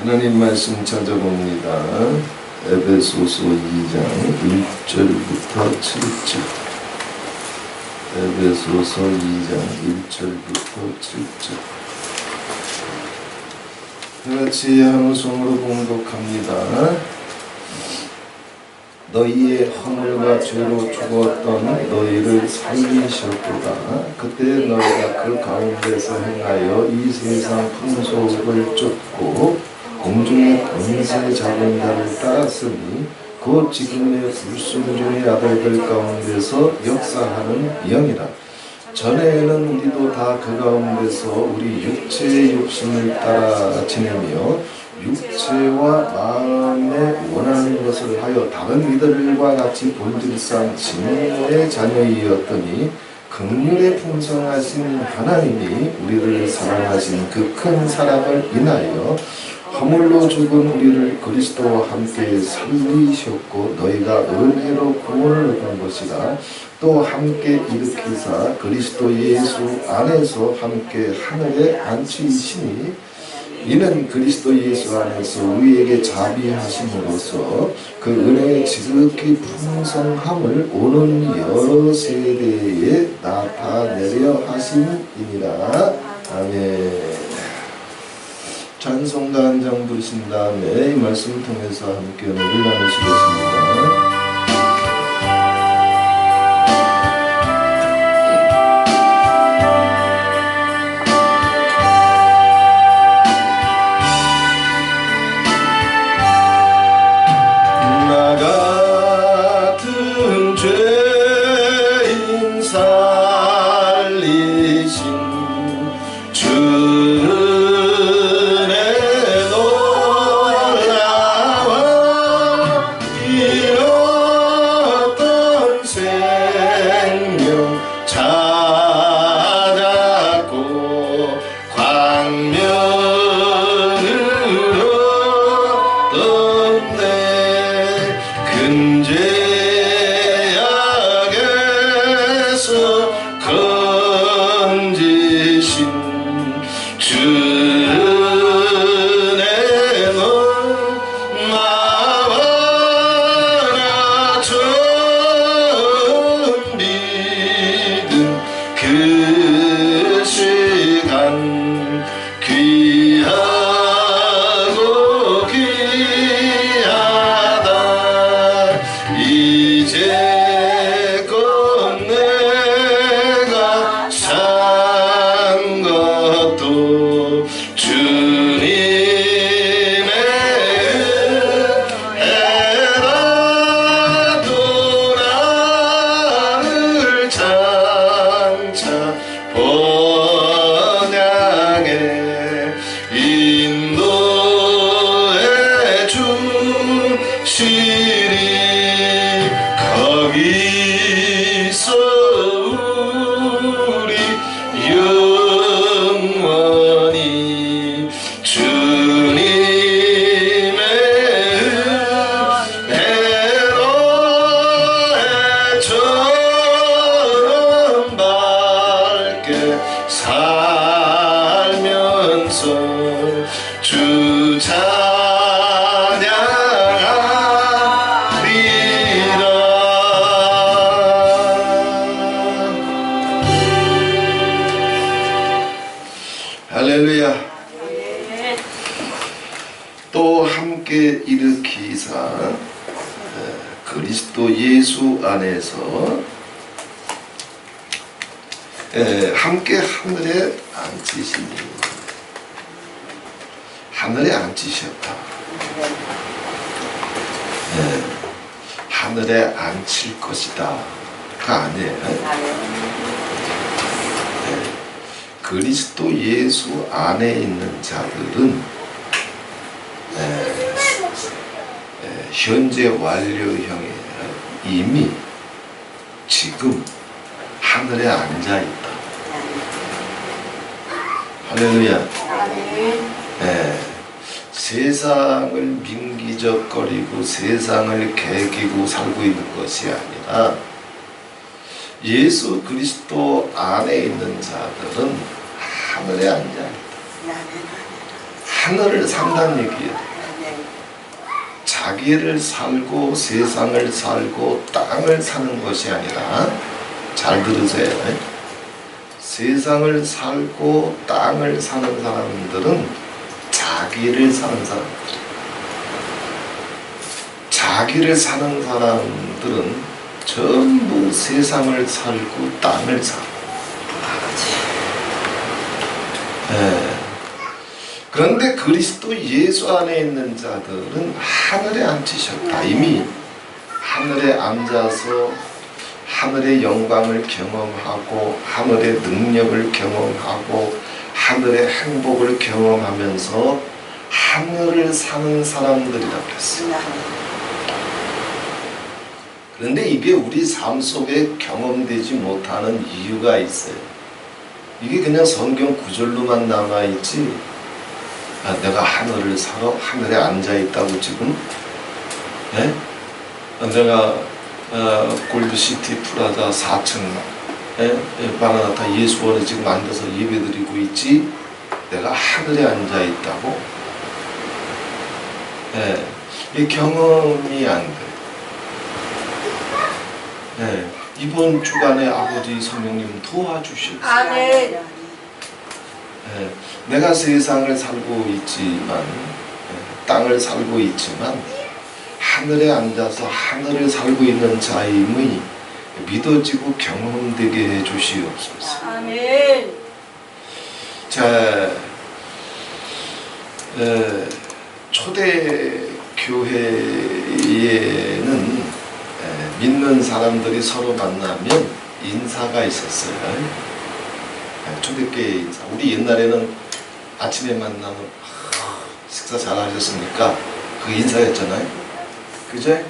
하나님 말씀 찾아봅니다. 에베소서 2장 1절부터 7절. 에베소서 2장 1절부터 7절. 같이 한 손으로 봉독합니다. 너희의 허물과 죄로 죽었던 너희를 살리셨도다. 그때 너희가 그 가운데서 행하여 이 세상 풍속을 쫓고 공중의 권세 잡은 자를 따랐으니 곧 지금의 불순종의 아들들 가운데서 역사하는 영이라. 전에는 우리도 다 그 가운데서 우리 육체의 욕심을 따라 지내며 육체와 마음에 원하는 것을 하여 다른 이들과 같이 본질상 진노의 자녀이었더니 긍휼에 풍성하신 하나님이 우리를 사랑하신 그 큰 사랑을 인하여 허물로 죽은 우리를 그리스도와 함께 살리셨고 너희가 은혜로 구원을 얻은 것이라. 또 함께 일으키사 그리스도 예수 안에서 함께 하늘에 앉히시니 이는 그리스도 예수 안에서 우리에게 자비하심으로써 그 은혜의 지극히 풍성함을 오는 여러 세대에 나타내려 하심이니라. 아멘. 찬송가 한 장 부르신 다음에 이 말씀을 통해서 함께 은혜를 나누시겠습니다. 할렐루야. 또 함께 일으키사 그리스도 예수 안에서 함께 하늘에 앉히시니 하늘에 앉히셨다. 하늘에 앉힐 것이다 가 아니에요. 그리스도 예수 안에 있는 자들은 현재 완료형에 이미 지금 하늘에 앉아 있다. 할렐루야. 세상을 민기적거리고 세상을 개기고 살고 있는 것이 아니라 예수 그리스도 안에 있는 자들은 하늘에 앉아 있다. 하늘을 산다는 얘기예요. 자기를 살고 세상을 살고 땅을 사는 것이 아니라, 잘 들으세요. 세상을 살고 땅을 사는 사람들은 자기를 사는 사람들. 자기를 사는 사람들은 전부 세상을 살고 땅을 살고. 그런데 그리스도 예수 안에 있는 자들은 하늘에 앉으셨다. 이미 하늘에 앉아서 하늘의 영광을 경험하고 하늘의 능력을 경험하고 하늘의 행복을 경험하면서 하늘을 사는 사람들이라고 그랬어요. 그런데 이게 우리 삶 속에 경험되지 못하는 이유가 있어요. 이게 그냥 성경 구절로만 남아있지, 내가 하늘을 살아? 하늘에 앉아있다고 지금? 네? 내가 골드시티 프라자 4층 마라나타 예수원에 지금 앉아서 예배드리고 있지, 내가 하늘에 앉아있다고? 이 경험이 안 돼. 이번 주간에 아버지 성령님 도와주시옵소서. 아멘. 내가 세상을 살고 있지만, 땅을 살고 있지만 하늘에 앉아서 하늘을 살고 있는 자임이 믿어지고 경험되게 해주시옵소서. 아멘. 자, 초대 교회에는 믿는 사람들이 서로 만나면 인사가 있었어요. 초대교회 인사. 우리 옛날에는 아침에 만나면 식사 잘 하셨습니까? 그 인사였잖아요. 그제?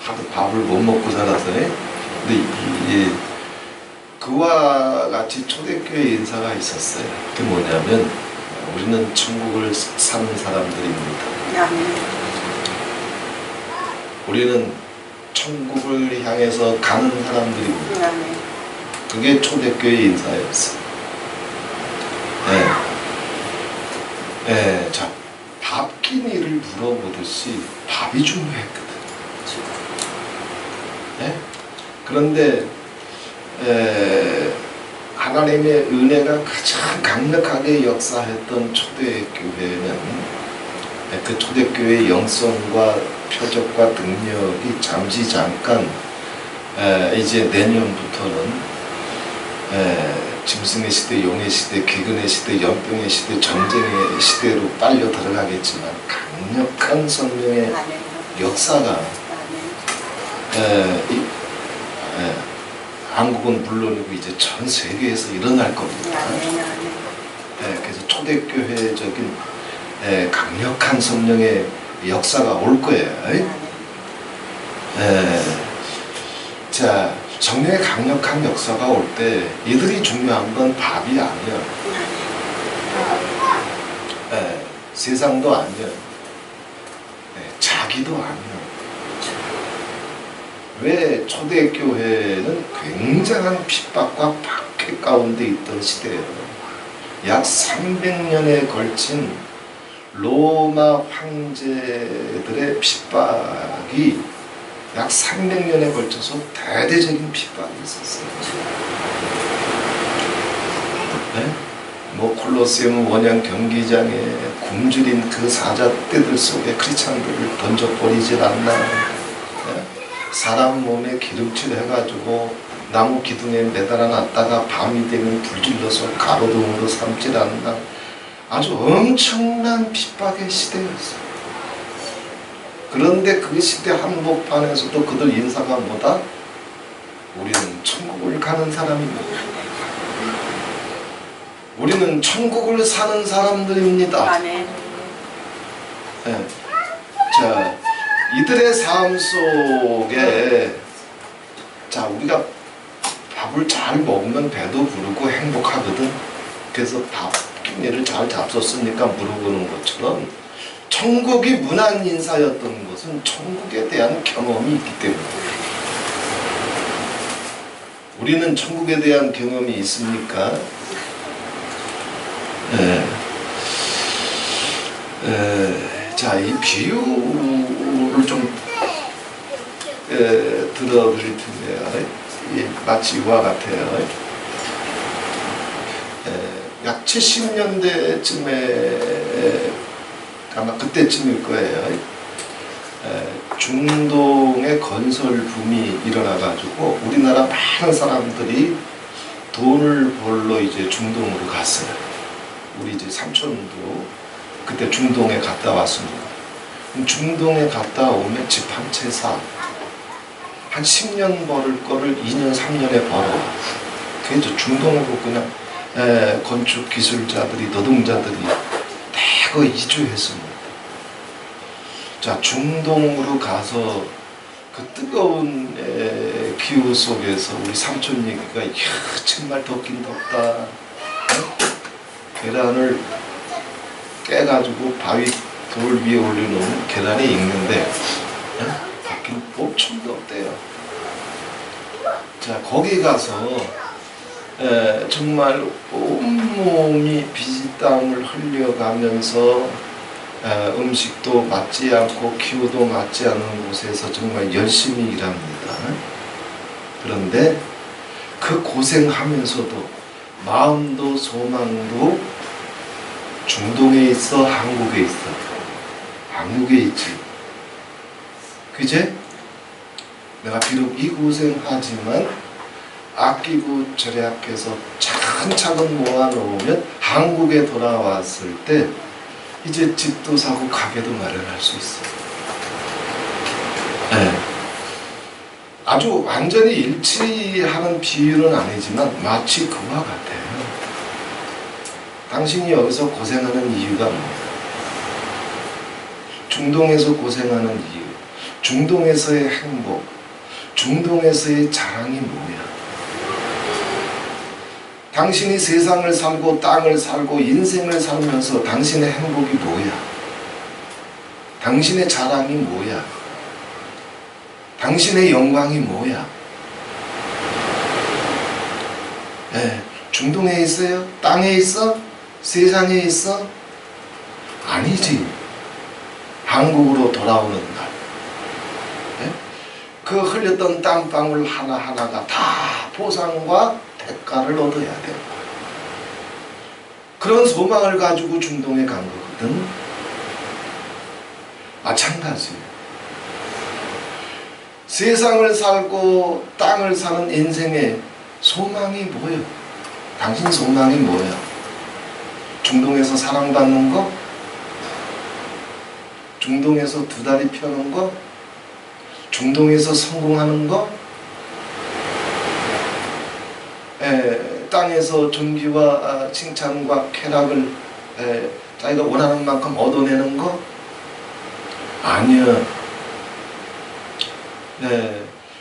하도 밥을 못 먹고 살아서. 근데 그와 같이 초대교회 인사가 있었어요. 그게 뭐냐면, 우리는 천국을 사는 사람들입니다. 우리는 천국을 향해서 가는 사람들입니다. 그게 초대교회 인사였어요. 자, 밥기니를 물어보듯이 밥이 중요했거든. 그런데 하나님의 은혜가 가장 강력하게 역사했던 초대교회는 그 초대교회의 영성과 표적과 능력이 잠시 잠깐 이제 내년부터는 짐승의 시대, 용의 시대, 기근의 시대, 연병의 시대, 전쟁의 시대로 빨려 들어가겠지만 강력한 성령의 역사가 한국은 물론이고 이제 전 세계에서 일어날 겁니다. 그래서 초대교회적인 강력한 성령의 역사가 올 거예요. 자, 성령의 강력한 역사가 올 때 이들이 중요한 건 밥이 아니야. 세상도 아니야. 자기도 아니야. 왜? 초대교회는 굉장한 핍박과 박해 가운데 있던 시대예요. 약 300년에 걸친 로마 황제들의 핍박이 약 300년에 걸쳐서 대대적인 핍박이 있었어요. 콜로세움 원형 경기장에 굶주린 그 사자떼들 속에 크리스찬들을 던져버리질 않나. 사람 몸에 기름칠 해가지고 나무 기둥에 매달아 놨다가 밤이 되면 불질러서 가로등으로 삼질 않나. 아주 엄청난 핍박의 시대였어요. 그런데 그 시대 한복판에서도 그들 인사가 뭐다? 우리는 천국을 가는 사람입니다. 우리는 천국을 사는 사람들입니다. 아멘. 자, 이들의 삶 속에, 자, 우리가 밥을 잘 먹으면 배도 부르고 행복하거든. 그래서 밥 끼니를 잘 잡섰으니까 물어보는 것처럼 천국이 문안 인사였던 것은 천국에 대한 경험이 있기 때문에. 우리는 천국에 대한 경험이 있습니까? 자, 이 비유를 좀 들어드릴 텐데요. 마치 이와 같아요. 약 70년대쯤에 아마 그때쯤일 거예요. 중동의 건설 붐이 일어나가지고 우리나라 많은 사람들이 돈을 벌러 이제 중동으로 갔어요. 우리 이제 삼촌도 그때 중동에 갔다 왔습니다. 중동에 갔다 오면 집 한 채 사. 한 10년 벌을 거를 2년, 3년에 벌어. 그게 중동으로 그냥 건축 기술자들이, 노동자들이 대거 이주했습니다. 자, 중동으로 가서 그 뜨거운 기후 속에서 우리 삼촌 얘기가 이야, 정말 덥긴 덥다. 계란을 깨가지고 바위 돌 위에 올려놓으면 계란이 익는데 덥긴 엄청 덥대요. 자, 거기 가서 정말 온몸이 비지땀을 흘려가면서 음식도 맞지 않고 기후도 맞지 않는 곳에서 정말 열심히 일합니다. 그런데 그 고생하면서도 마음도 소망도 중동에 있어, 한국에 있어. 한국에 있지. 그제? 내가 비록 이 고생하지만 아끼고 절약해서 차근차근 모아놓으면 한국에 돌아왔을 때 이제 집도 사고 가게도 마련할 수 있어. 아주 완전히 일치하는 비유는 아니지만 마치 그와 같아요. 당신이 여기서 고생하는 이유가 뭐야? 중동에서 고생하는 이유, 중동에서의 행복, 중동에서의 자랑이 뭐야? 당신이 세상을 살고 땅을 살고 인생을 살면서 당신의 행복이 뭐야? 당신의 자랑이 뭐야? 당신의 영광이 뭐야? 중동에 있어요? 땅에 있어? 세상에 있어? 아니지. 한국으로 돌아오는 날. 그 흘렸던 땀방울 하나하나가 다 보상과 대가를 얻어야 되는 거야. 그런 소망을 가지고 중동에 간 거거든. 마찬가지예요. 세상을 살고 땅을 사는 인생의 소망이 뭐예요? 당신 소망이 뭐야? 중동에서 사랑받는 거? 중동에서 두 다리 펴는 거? 중동에서 성공하는 거? 땅에서 존귀와 칭찬과 쾌락을 자기가 원하는 만큼 얻어내는 거? 아니야.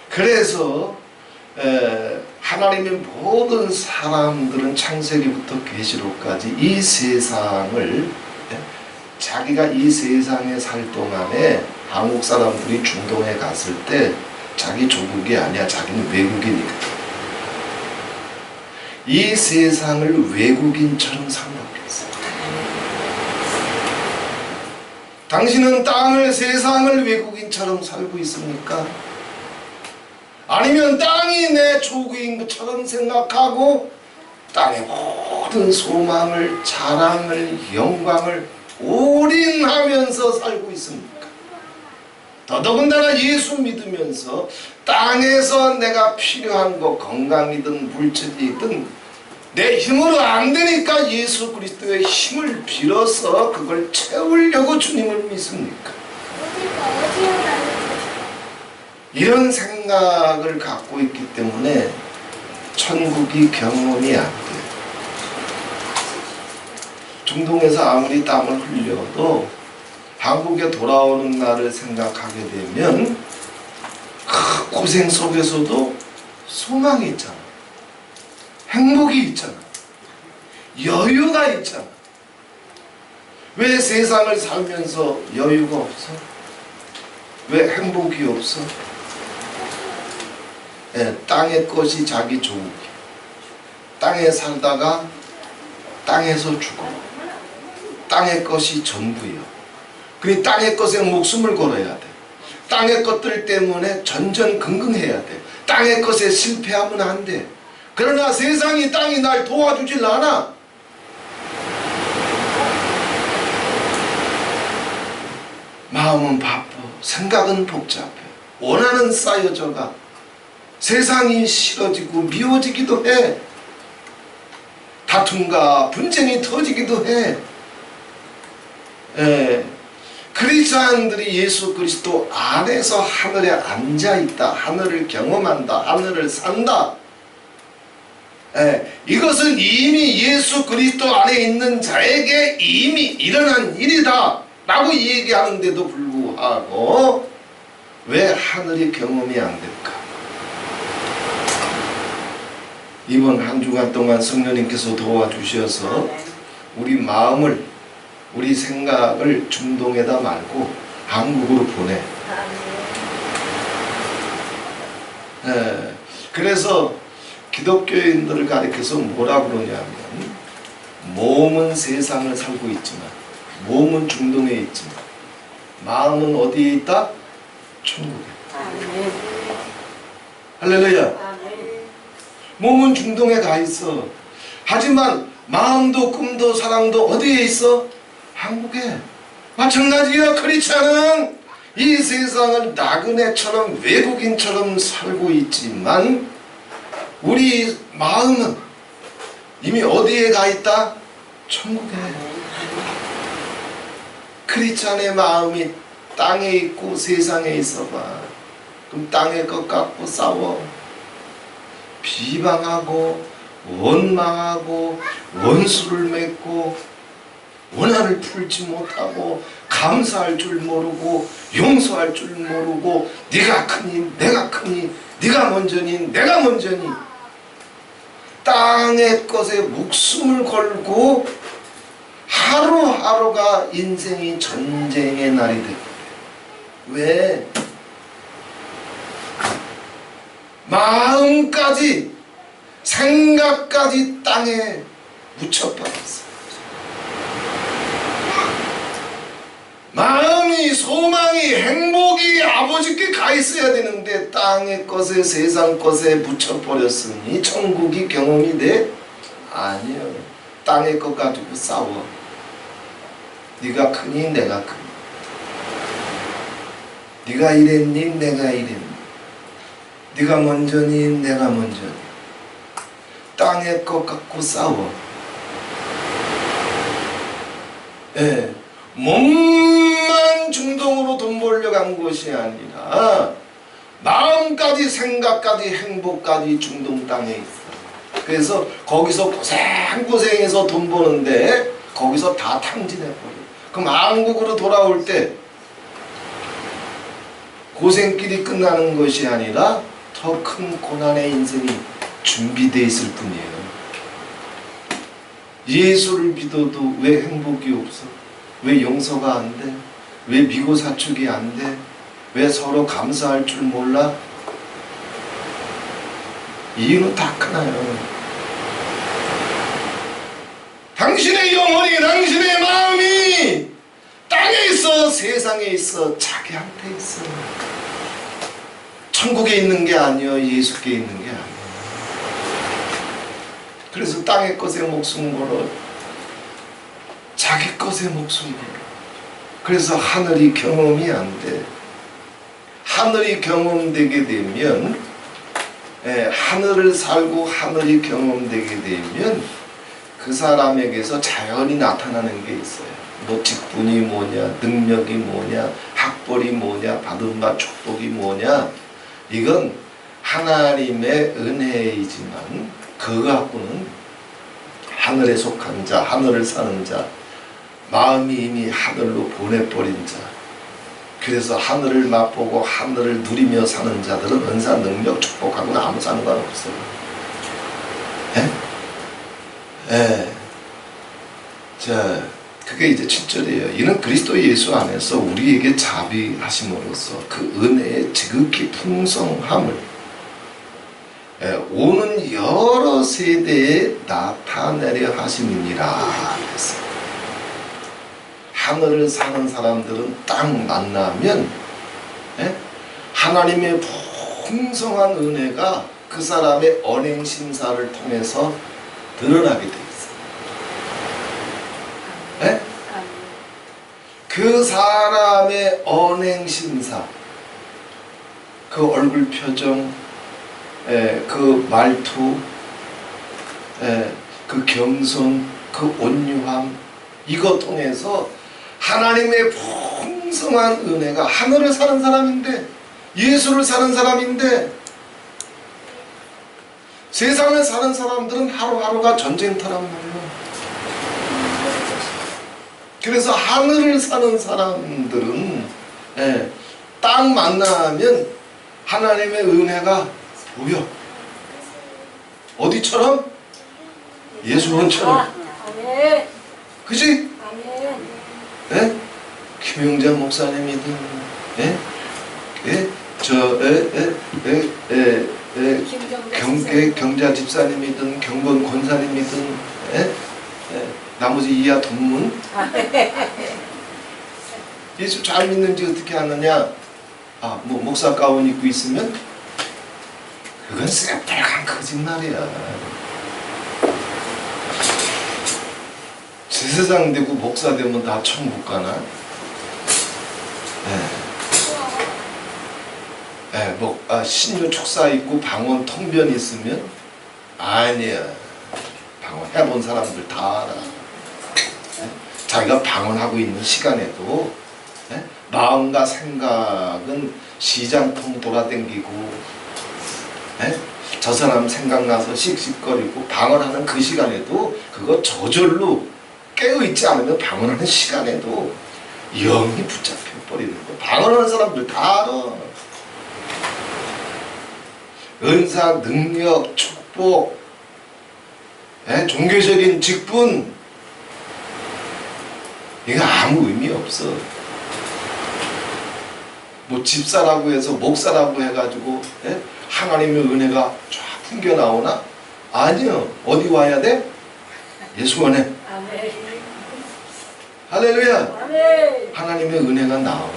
그래서 하나님의 모든 사람들은 창세기부터 계시록까지 이 세상을 자기가 이 세상에 살 동안에 한국 사람들이 중동에 갔을 때 자기 조국이 아니야. 자기는 외국인이거든. 이 세상을 외국인처럼 생각했어. 당신은 땅을, 세상을 외국인처럼 살고 있습니까? 아니면 땅이 내 조국인 것처럼 생각하고 땅의 모든 소망을, 자랑을, 영광을 올인하면서 살고 있습니까? 더더군다나 예수 믿으면서 땅에서 내가 필요한 거, 건강이든 물질이든 내 힘으로 안 되니까 예수 그리스도의 힘을 빌어서 그걸 채우려고 주님을 믿습니까? 이런 생각을 갖고 있기 때문에 천국이 경험이 안 돼요. 중동에서 아무리 땀을 흘려도 한국에 돌아오는 날을 생각하게 되면 그 고생 속에서도 소망이 있잖아. 행복이 있잖아. 여유가 있잖아. 왜 세상을 살면서 여유가 없어? 왜 행복이 없어? 땅의 것이 자기 조국이야. 땅에 살다가 땅에서 죽어. 땅의 것이 전부야. 그러니 땅의 것에 목숨을 걸어야 돼. 땅의 것들 때문에 전전긍긍해야 돼. 땅의 것에 실패하면 안 돼. 그러나 세상이 땅이 날 도와주질 않아. 마음은 바빠. 생각은 복잡해. 원한은 쌓여져가. 세상이 싫어지고 미워지기도 해. 다툼과 분쟁이 터지기도 해. 크리스찬들이 예수 그리스도 안에서 하늘에 앉아있다. 하늘을 경험한다. 하늘을 산다. 이것은 이미 예수 그리스도 안에 있는 자에게 이미 일어난 일이다 라고 얘기하는데도 불구하고 왜 하늘이 경험이 안 될까? 이번 한 주간 동안 성령님께서 도와주셔서 우리 마음을, 우리 생각을 중동에다 말고 한국으로 보내. 그래서 기독교인들을 가리켜서 뭐라 그러냐면, 몸은 세상을 살고 있지만, 몸은 중동에 있지만, 마음은 어디에 있다? 천국에. 할렐루야. 몸은 중동에 가 있어. 하지만 마음도 꿈도 사랑도 어디에 있어? 한국에. 마찬가지야. 크리스찬은 이 세상을 나그네처럼 외국인처럼 살고 있지만 우리 마음은 이미 어디에 가 있다? 천국에. 크리스찬의 마음이 땅에 있고 세상에 있어봐. 그럼 땅의 것 갖고 싸워. 비방하고 원망하고 원수를 맺고 원한을 풀지 못하고 감사할 줄 모르고 용서할 줄 모르고 네가 크니 내가 크니 네가 먼저니 내가 먼저니 땅의 것에 목숨을 걸고 하루하루가 인생이 전쟁의 날이 돼. 왜? 마음까지 생각까지 땅에 묻혀버렸어. 마음이 소망이 행복이 아버지께 가 있어야 되는데 땅의 것에 세상 것에 묻혀버렸으니 천국이 경험이 돼? 아니요. 땅의 것 가지고 싸워. 네가 크니 내가 크니 네가 이랬니 내가 이랬니 네가 먼저니 내가 먼저니 땅의 것 갖고 싸워. 몸만 중동으로 돈 벌려 간 것이 아니라 마음까지 생각까지 행복까지 중동 땅에 있어. 그래서 거기서 고생해서 돈 버는데 거기서 다 탕진해버려. 그럼 한국으로 돌아올 때 고생길이 끝나는 것이 아니라 더 큰 고난의 인생이 준비되어 있을 뿐이에요. 예수를 믿어도 왜 행복이 없어? 왜 용서가 안 돼? 왜 미고사축이 안 돼? 왜 서로 감사할 줄 몰라? 이유는 다 크나요. 당신의 영혼이 당신의 마음이 땅에 있어 세상에 있어 자기한테 있어. 천국에 있는 게 아니여 예수께 있는 게 아니야. 그래서 땅의 것에 목숨 걸어 자기 것에 목숨 걸어. 그래서 하늘이 경험이 안 돼. 하늘이 경험되게 되면 하늘을 살고 하늘이 경험되게 되면 그 사람에게서 자연이 나타나는 게 있어요. 뭐 직분이 뭐냐, 능력이 뭐냐, 학벌이 뭐냐, 받은 바 축복이 뭐냐, 이건 하나님의 은혜이지만 그거 갖고는 하늘에 속한 자, 하늘을 사는 자, 마음이 이미 하늘로 보내버린 자, 그래서 하늘을 맛보고 하늘을 누리며 사는 자들은 은사, 능력, 축복하고는 아무 상관없어요. 자, 그게 이제 7절이에요. 이는 그리스도 예수 안에서 우리에게 자비하심으로써 그 은혜의 지극히 풍성함을 오는 여러 세대에 나타내려 하심이니라. 하늘을 사는 사람들은 딱 만나면 하나님의 풍성한 은혜가 그 사람의 언행심사를 통해서 드러나게 돼 있어요. 그 사람의 언행심사, 그 얼굴 표정, 그 말투, 그 겸손, 그 온유함, 이것 통해서 하나님의 풍성한 은혜가, 하늘을 사는 사람인데, 예수를 사는 사람인데, 세상을 사는 사람들은 하루하루가 전쟁터란 말이에요. 그래서 하늘을 사는 사람들은 딱 만나면 하나님의 은혜가 보여. 어디처럼? 예수원처럼. 그지? 김용자 목사님이든 경자 집사님이든 경건 권사님이든 나머지 이하 동문 예수 잘 믿는지 어떻게 하느냐? 뭐 목사 가운 입고 있으면 그건 새빨간 거짓말이야. 제사장 되고 목사 되면 다 천국 가나? 신유 촉사 있고 방언 통변 있으면 아니야. 방언 해본 사람들 다 알아. 자기가 방언하고 있는 시간에도 마음과 생각은 시장통 돌아댕기고 저 사람 생각나서 씩씩거리고 방언하는 그 시간에도 그거 저절로 깨어있지 않으면 방언하는 시간에도 영이 붙잡혀버리는 거. 방언하는 사람들 다 알아. 은사, 능력, 축복, 종교적인 직분, 이거 아무 의미 없어. 뭐 집사라고 해서 목사라고 해가지고 하나님의 은혜가 쫙 풍겨 나오나? 아니요. 어디 와야 돼? 예수원에. 할렐루야. 하나님의 은혜가 나와.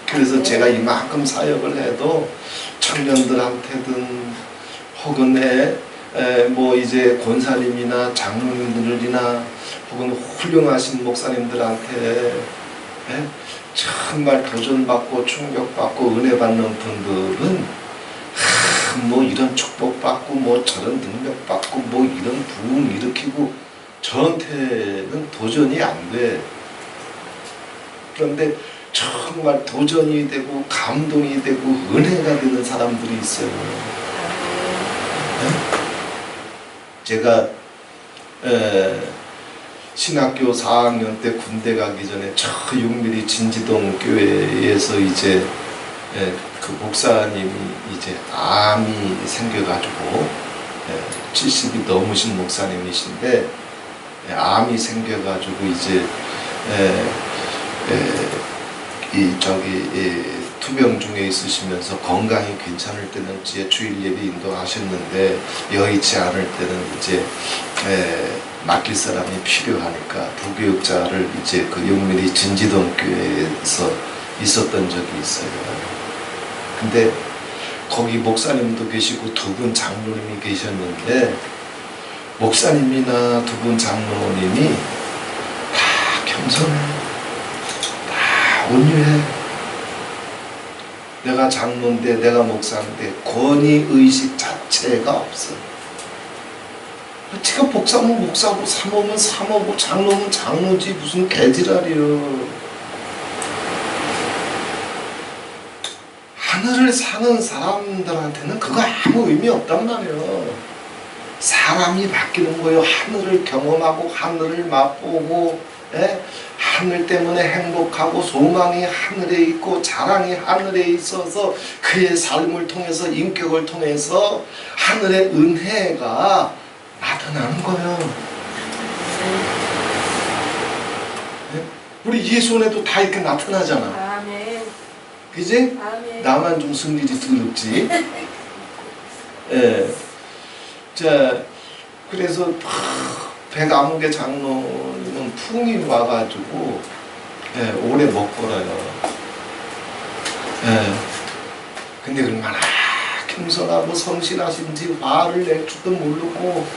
그래서 제가 이만큼 사역을 해도 청년들한테든 혹은 뭐 이제 권사님이나 장로님들이나 혹은 훌륭하신 목사님들한테 정말 도전받고 충격받고 은혜받는 분들은 뭐 이런 축복받고 뭐 저런 능력받고 뭐 이런 부흥 일으키고 저한테는 도전이 안 돼. 그런데 정말 도전이 되고 감동이 되고 은혜가 되는 사람들이 있어요. 제가 신학교 4학년 때 군대 가기 전에 저 6mm 진지동 교회에서 이제 그 목사님이 이제 암이 생겨가지고 70이 넘으신 목사님이신데 암이 생겨가지고 이제 투병 중에 있으시면서 건강이 괜찮을 때는 이제 주일 예배 인도하셨는데 여의치 않을 때는 이제 맡길 사람이 필요하니까 부교육자를 이제 그 6mm 진지동 교회에서 있었던 적이 있어요. 근데 거기 목사님도 계시고 두 분 장로님이 계셨는데 목사님이나 두 분 장로님이 다 겸손해. 다 온유해. 내가 장로인데 내가 목사인데 권위의식 자체가 없어. 제가 목사면 목사고 사모면 사모고 장로면 장로지 무슨 개지랄이요. 하늘을 사는 사람들한테는 그거 아무 의미 없단 말이에요. 사람이 바뀌는 거예요. 하늘을 경험하고 하늘을 맛보고 하늘 때문에 행복하고 소망이 하늘에 있고 자랑이 하늘에 있어서 그의 삶을 통해서 인격을 통해서 하늘의 은혜가 나타나는 거예요. 우리 예수원에도 다 이렇게 나타나잖아. 아멘. 그지? 아멘. 나만 좀 성질이 더럽지. 자, 그래서 백아무개 장로님은 풍이 와가지고 오래 못 걸어요. 근데 얼마나 겸손하고 성실하신지 화를 낼 줄도 모르고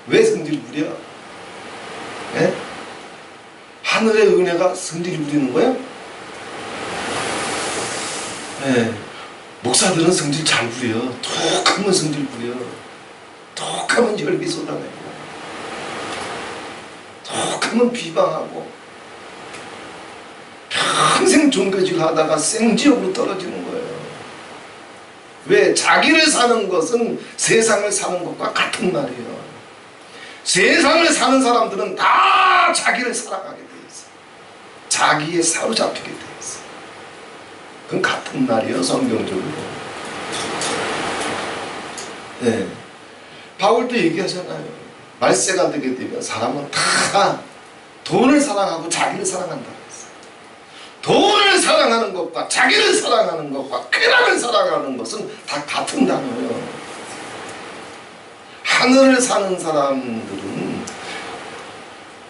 왜 성질 부려? 하늘의 은혜가 성질 부리는 거예요? 목사들은 성질 잘 부려. 톡하면 성질 부려. 톡하면 열기 쏟아내고 톡하면 비방하고 평생 종교질 하다가 생지옥으로 떨어지는 거예요. 왜? 자기를 사는 것은 세상을 사는 것과 같은 말이에요. 세상을 사는 사람들은 다 자기를 사랑하게 돼 있어. 자기에 사로잡히게 돼 있어. 그건 같은 말이에요, 성경적으로. 바울도 얘기하잖아요. 말세가 되게 되면 사람은 다 돈을 사랑하고 자기를 사랑한다 그랬어요. 돈을 사랑하는 것과 자기를 사랑하는 것과 쾌락을 사랑하는 것은 다 같은 단어예요. 하늘을 사는 사람들은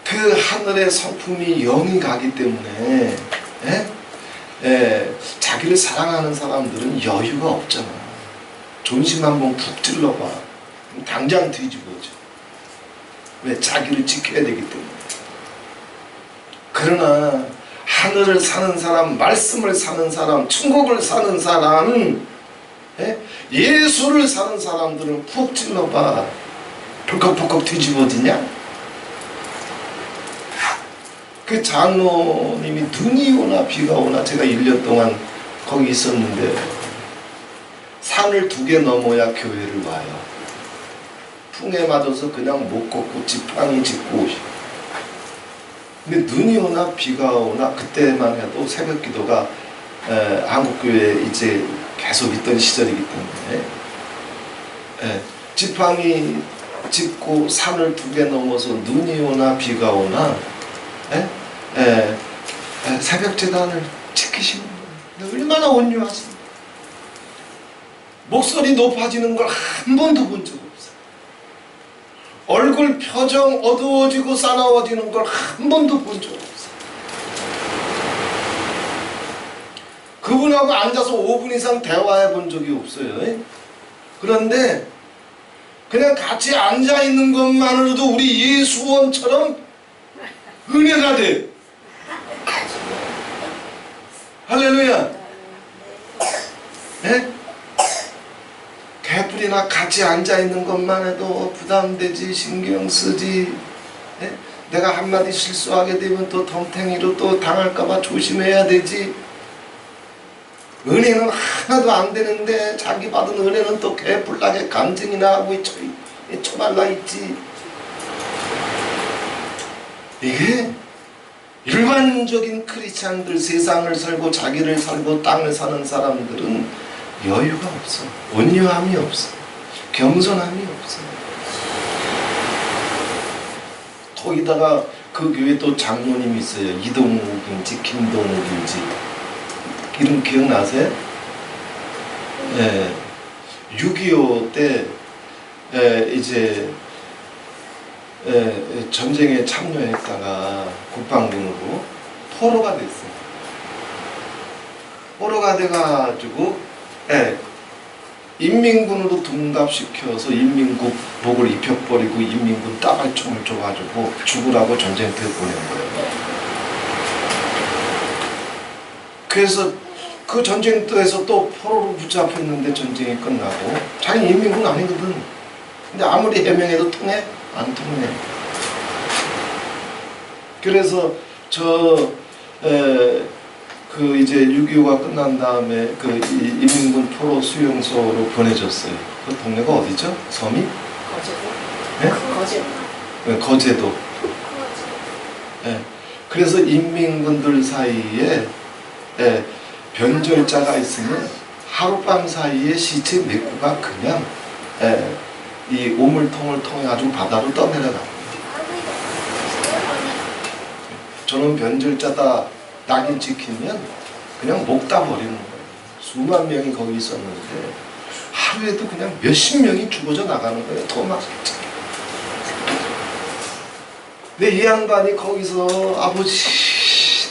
그 하늘의 성품이 영이 가기 때문에 자기를 사랑하는 사람들은 여유가 없잖아. 존심 한번 푹 찔러봐. 당장 뒤집어져. 왜? 자기를 지켜야 되기 때문에. 그러나 하늘을 사는 사람, 말씀을 사는 사람, 천국을 사는 사람, 예수를 사는 사람들은 푹 찔러봐. 벌컥벌컥 뒤집어지냐? 그 장로님이 눈이 오나 비가 오나, 제가 1년 동안 거기 있었는데 산을 2개 넘어야 교회를 와요. 풍에 맞아서 그냥 못 걷고 지팡이 짚고 오시고. 근데 눈이 오나 비가 오나, 그때만 해도 새벽 기도가 한국교회에 이제 계속 있던 시절이기 때문에 지팡이 짚고 산을 2개 넘어서 눈이 오나 비가 오나 새벽 제단을 지키시는 거예요. 얼마나 온유하십니까? 목소리 높아지는 걸 한 번도 본 적 없어요. 얼굴 표정 어두워지고 싸나워지는 걸 한 번도 본 적 없어요. 그분하고 앉아서 5분 이상 대화해 본 적이 없어요. 그런데 그냥 같이 앉아 있는 것만으로도 우리 예수원처럼 은혜가 돼. 할렐루야. 개뿔이나 같이 앉아있는 것만 해도 부담되지, 신경 쓰지. 내가 한마디 실수하게 되면 또 덤탱이로 또 당할까봐 조심해야 되지. 은혜는 하나도 안 되는데 자기 받은 은혜는 또 개뿔나게 간증이나 하고 처말라 있지. 이게 일반적인 크리스찬들, 세상을 살고 자기를 살고 땅을 사는 사람들은 여유가 없어. 온유함이 없어. 겸손함이 없어. 거기다가 그 교회 또 장로님이 있어요. 이동욱인지 김동욱인지. 이름 기억나세요? 6.25 때 이제 전쟁에 참여했다가 국방군으로 포로가 됐어요. 포로가 돼가지고 인민군으로 둔갑시켜서 인민국복을 입혀버리고 인민군 따발총을 줘가지고 죽으라고 전쟁터에 보낸 거예요. 그래서 그 전쟁터에서 또 포로로 붙잡혔는데 전쟁이 끝나고 자기 인민군 아니거든. 근데 아무리 해명해도 통해? 안 통해. 그래서 그 이제 6.25가 끝난 다음에 그 인민군 포로 수용소로 보내졌어요. 그 동네가 어디죠? 섬이? 거제도. 거제도. 그래서 인민군들 사이에 변절자가 있으면 하룻밤 사이에 시체 몇 구가 그냥 이 오물통을 통해 가지고 바다로 떠내려갑니다. 저는 변절자다 낙인 찍히면 그냥 목다 버리는 거예요. 수만 명이 거기 있었는데 하루에도 그냥 몇십 명이 죽어져 나가는 거예요. 더 막. 근데 이 양반이 거기서 아버지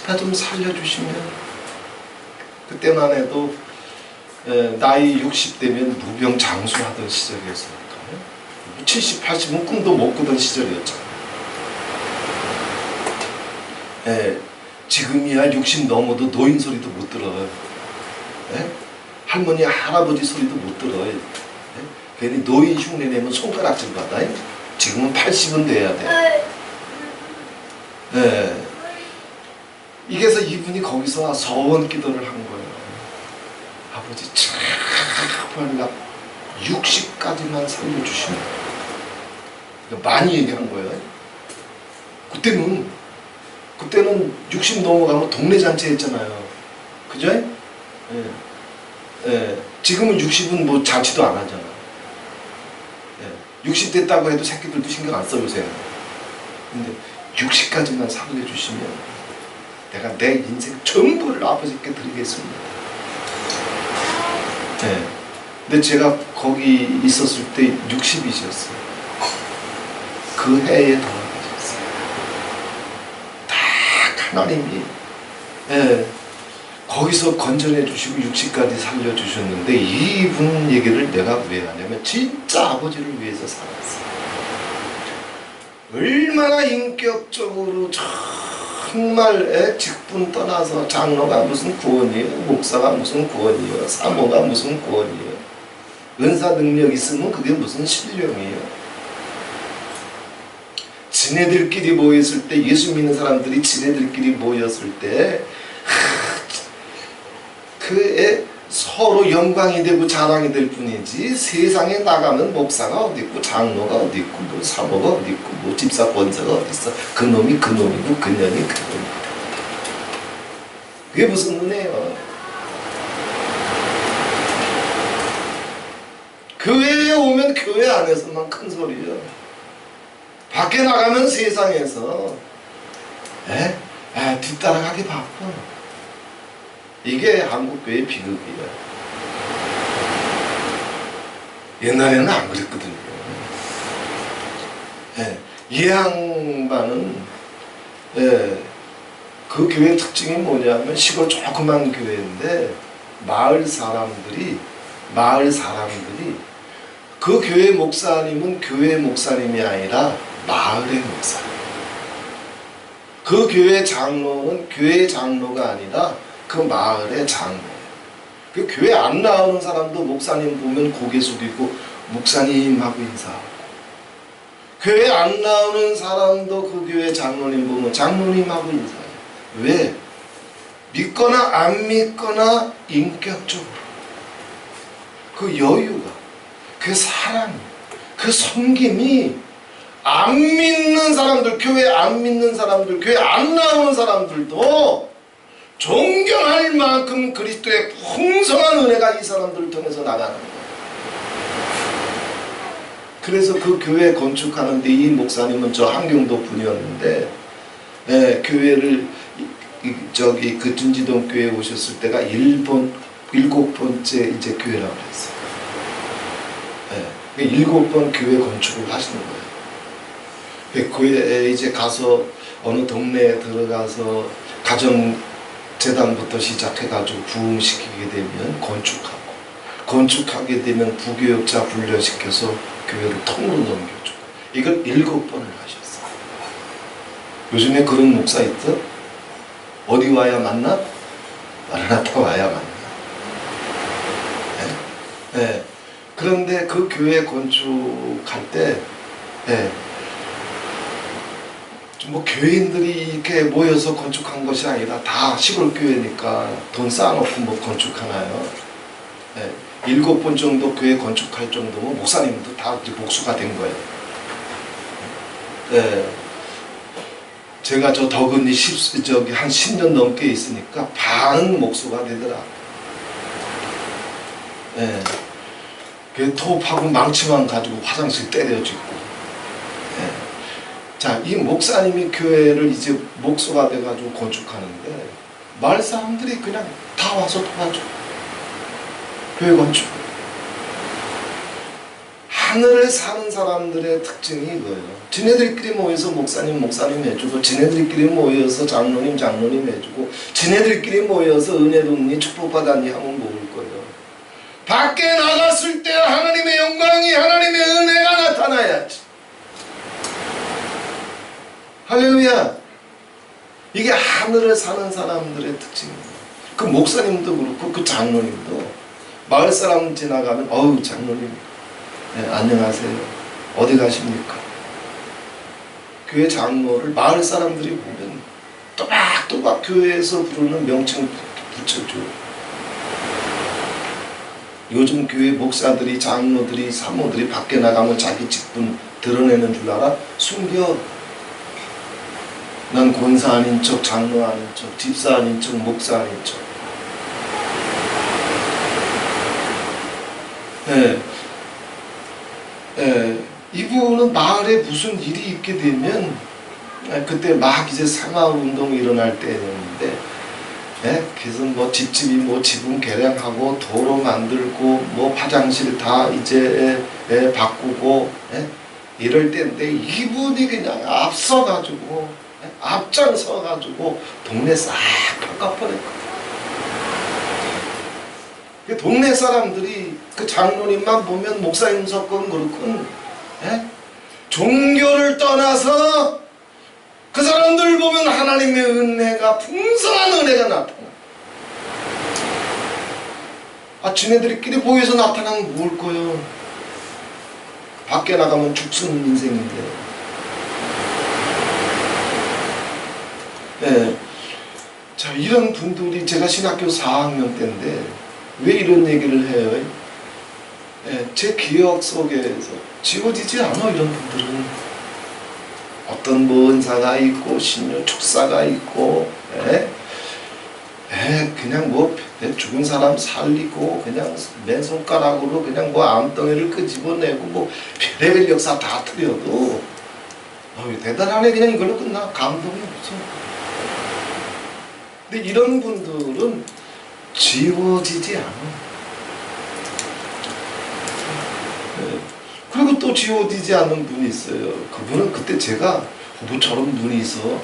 나 좀 살려주시면, 그때만 해도 나이 60대면 무병장수하던 시절이었으니까 70, 80은 꿈도 못 꾸던 시절이었잖아요. 지금이야 60 넘어도 노인 소리도 못 들어요. 할머니 할아버지 소리도 못 들어요. 괜히 노인 흉내 내면 손가락질 받아. 지금은 80은 돼야 돼. 이게서 이분이 거기서 서원 기도를 한 거예요. 아버지 제발 나 60까지만 살려주시면. 많이 얘기한 거예요. 그때는 60 넘어가면 동네 잔치 했잖아요. 그죠? 지금은 60은 뭐 잔치도 안 하잖아. 60 됐다고 해도 새끼들도 신경 안 써 요새. 근데 60까지만 살려주시면 내가 내 인생 전부를 아버지께 드리겠습니다. 근데 제가 거기 있었을 때 60이셨어요. 그 해에 돌아가셨어요. 딱 하나님이 거기서 건전해 주시고 60까지 살려주셨는데, 이분 얘기를 내가 왜 하냐면 진짜 아버지를 위해서 살았어요. 얼마나 인격적으로 정말 직분 떠나서 장로가 무슨 구원이에요, 목사가 무슨 구원이에요, 사모가 무슨 구원이에요, 은사 능력 있으면 그게 무슨 신령이에요. 지네들끼리 모였을 때, 예수 믿는 사람들이 지네들끼리 모였을 때 그에 서로 영광이 되고 자랑이 될 뿐이지, 세상에 나가면 목사가 어디 있고 장로가 어디 있고 뭐 사모가 어디 있고 뭐 집사 권사가 어디 있어, 그놈이 그놈이고 그년이 그놈이고, 그게 무슨 은혜예요. 교회에 오면 교회 안에서만 큰 소리예요. 밖에 나가면 세상에서 뒤따라가기 바빠. 이게 한국교회의 비극이에요. 옛날에는 안 그랬거든요. 이 양반은 그 교회 특징이 뭐냐면, 시골 조그만 교회인데 마을 사람들이 그 교회 목사님은 교회 목사님이 아니라 마을의 목사님, 그 교회 장로는 교회 장로가 아니라 그 마을의 장로예요. 그 교회 안 나오는 사람도 목사님 보면 고개 숙이고 목사님 하고 인사하고, 교회 안 나오는 사람도 그 교회 장로님 보면 장로님 하고 인사해요. 왜? 믿거나 안 믿거나 인격적으로 그 여유가, 그 사랑, 그 섬김이 안 믿는 사람들, 교회 안 믿는 사람들, 교회 안 나오는 사람들도 존경할 만큼 그리스도의 풍성한 은혜가 이 사람들을 통해서 나가는 거예요. 그래서 그 교회 건축하는데 이 목사님은 저 함경도 분이었는데, 교회를 그 둔지동 교회에 오셨을 때가 7번째 이제 교회라고 그랬어요. 7번 교회 건축을 하시는 거예요. 교회에 이제 가서 어느 동네에 들어가서 가정재단부터 시작해가지고 부흥시키게 되면 건축하게 되면 부교역자 분려시켜서 교회를 통으로 넘겨주고, 이걸 7번을 하셨어요. 요즘에 그런 목사 있어? 어디 와야 만나? 마라나타 와야 만나. 그런데 그 교회 건축할 때 뭐 교인들이 이렇게 모여서 건축한 것이 아니라 다 시골 교회니까 돈 쌓아놓고 뭐 건축하나요? 7번 정도 교회 건축할 정도면 목사님도 다 이제 목수가 된 거예요. 제가 저 덕은이 한 10년 넘게 있으니까 반은 목수가 되더라. 그 토업하고 망치만 가지고 화장실 때려주고. 자, 이 목사님이 교회를 이제 목수가 돼가지고 건축하는데, 마을 사람들이 그냥 다 와서 도와줘. 교회 건축. 하늘에 사는 사람들의 특징이 이거예요. 지네들끼리 모여서 목사님 해주고, 지네들끼리 모여서 장로님 해주고, 지네들끼리 모여서 은혜 돕니 축복받았니 하면 모을 거예요. 밖에 나갔을 때 하나님의 영광이, 하나님의 은혜가 나타나야지. 할렐루야. 이게 하늘에 사는 사람들의 특징입니다. 그 목사님도 그렇고 그 장로님도 마을 사람 지나가면 어우 장로님 네, 안녕하세요. 어디 가십니까? 교회 장로를 마을 사람들이 보면 또박또박 교회에서 부르는 명칭을 붙여줘. 요즘 교회 목사들이, 장로들이, 사모들이 밖에 나가면 자기 직분 드러내는 줄 알아? 숨겨. 난 권사 아닌 척, 장로 아닌 척, 집사 아닌 척, 목사 아닌 척. 이분은 마을에 무슨 일이 있게 되면 그때 막 이제 상하운동이 일어날 때였는데 그래서 뭐 집집이 뭐 지붕 개량하고 도로 만들고 뭐 화장실 다 이제 바꾸고 이럴 때인데 이분이 그냥 앞서가지고 앞장서가지고 동네 싹 바꿔버렸거든. 동네 사람들이 그 장로님만 보면 목사님 섞은 그렇군 종교를 떠나서 그 사람들 보면 하나님의 은혜가, 풍성한 은혜가 나타나. 지네들끼리 모여서 나타나면 뭘 거요? 밖에 나가면 죽쓰는 인생인데. 자, 이런 분들이, 제가 신학교 4학년 때인데 왜 이런 얘기를 해요? 제 기억 속에서 지워지지 않아. 이런 분들은 어떤 뭐 은사가 있고 신유 축사가 있고 그냥 뭐 죽은 사람 살리고 그냥 맨손가락으로 그냥 뭐 암덩이를 끄집어내고 뭐 별의별 역사 다 틀려도 대단하네. 그냥 이걸로 끝나. 감동이 없어. 근데 이런 분들은 지워지지 않아. 그리고 또 지워지지 않는 분이 있어요. 그분은 그때 제가 뭐 저런 분이 있어.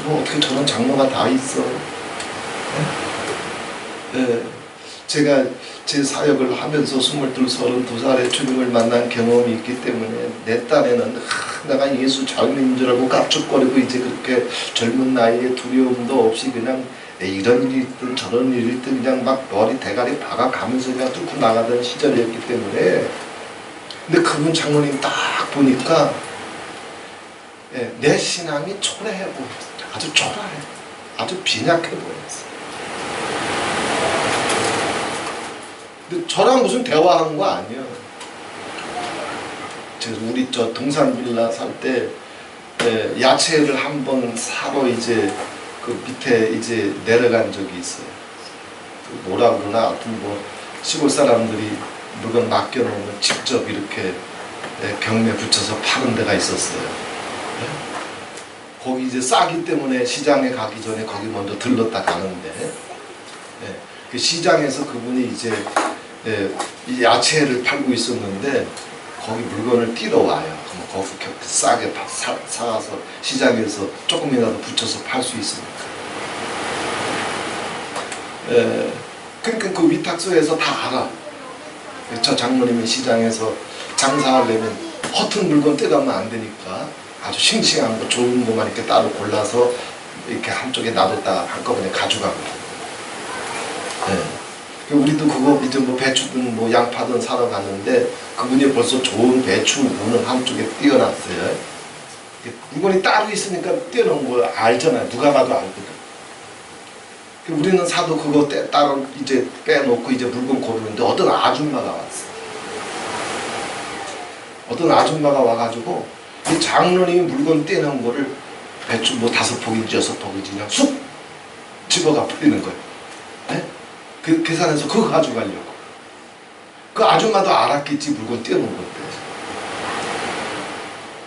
어떻게 저런 장로가 다 있어. 제가 제 사역을 하면서 22, 32살에 주님을 만난 경험이 있기 때문에 내 딴에는 내가 예수 잘 믿는 줄 알고 깝죽거리고 이제 그렇게 젊은 나이에 두려움도 없이 그냥 이런 일이 있든 저런 일이 있든 그냥 막 머리 대가리 박아가면서 그냥 뚫고 나가던 시절이었기 때문에. 근데 그분 장로님 딱 보니까 내 신앙이 초라해 보였어. 아주 초라해. 아주 빈약해 보였어. 근데 저랑 무슨 대화한 거 아니에요. 우리 저 동산 빌라 살 때 야채를 한번 사러 이제 그 밑에 이제 내려간 적이 있어요. 그 뭐라 그러나 하여튼 뭐 시골 사람들이 물건 맡겨놓으면 직접 이렇게 경매 붙여서 파는 데가 있었어요. 거기 이제 싸기 때문에 시장에 가기 전에 거기 먼저 들렀다 가는데 그 시장에서 그분이 이제 이 야채를 팔고 있었는데 거기 물건을 띄러 와요. 그럼 거기 싸게 사가서 시장에서 조금이라도 붙여서 팔 수 있으니까. 그러니까 그 위탁소에서 다 알아. 저 장로님이 시장에서 장사하려면 허튼 물건 떼가면 안 되니까 아주 싱싱한 거, 좋은 것만 이렇게 따로 골라서 이렇게 한쪽에 놔뒀다가 한꺼번에 가져가거든. 우리도 그거 이제 뭐 배추든 뭐 양파든 사러 갔는데 그분이 벌써 좋은 배추 무는 한쪽에 띄어놨어요. 물건이 따로 있으니까 띄어놓은 거 알잖아요. 누가 봐도 알거든. 우리는 사도 그거 따로 이제 빼놓고 이제 물건 고르는데 어떤 아줌마가 왔어. 어떤 아줌마가 와가지고 이 장로님이 물건 떼놓은 거를 배추 뭐 5포기, 6포기 그냥 쑥 집어가 버리는 거예요. 그 계산해서 그거 가져가려고. 그 아줌마도 알았겠지 물건 떼어놓은 건데.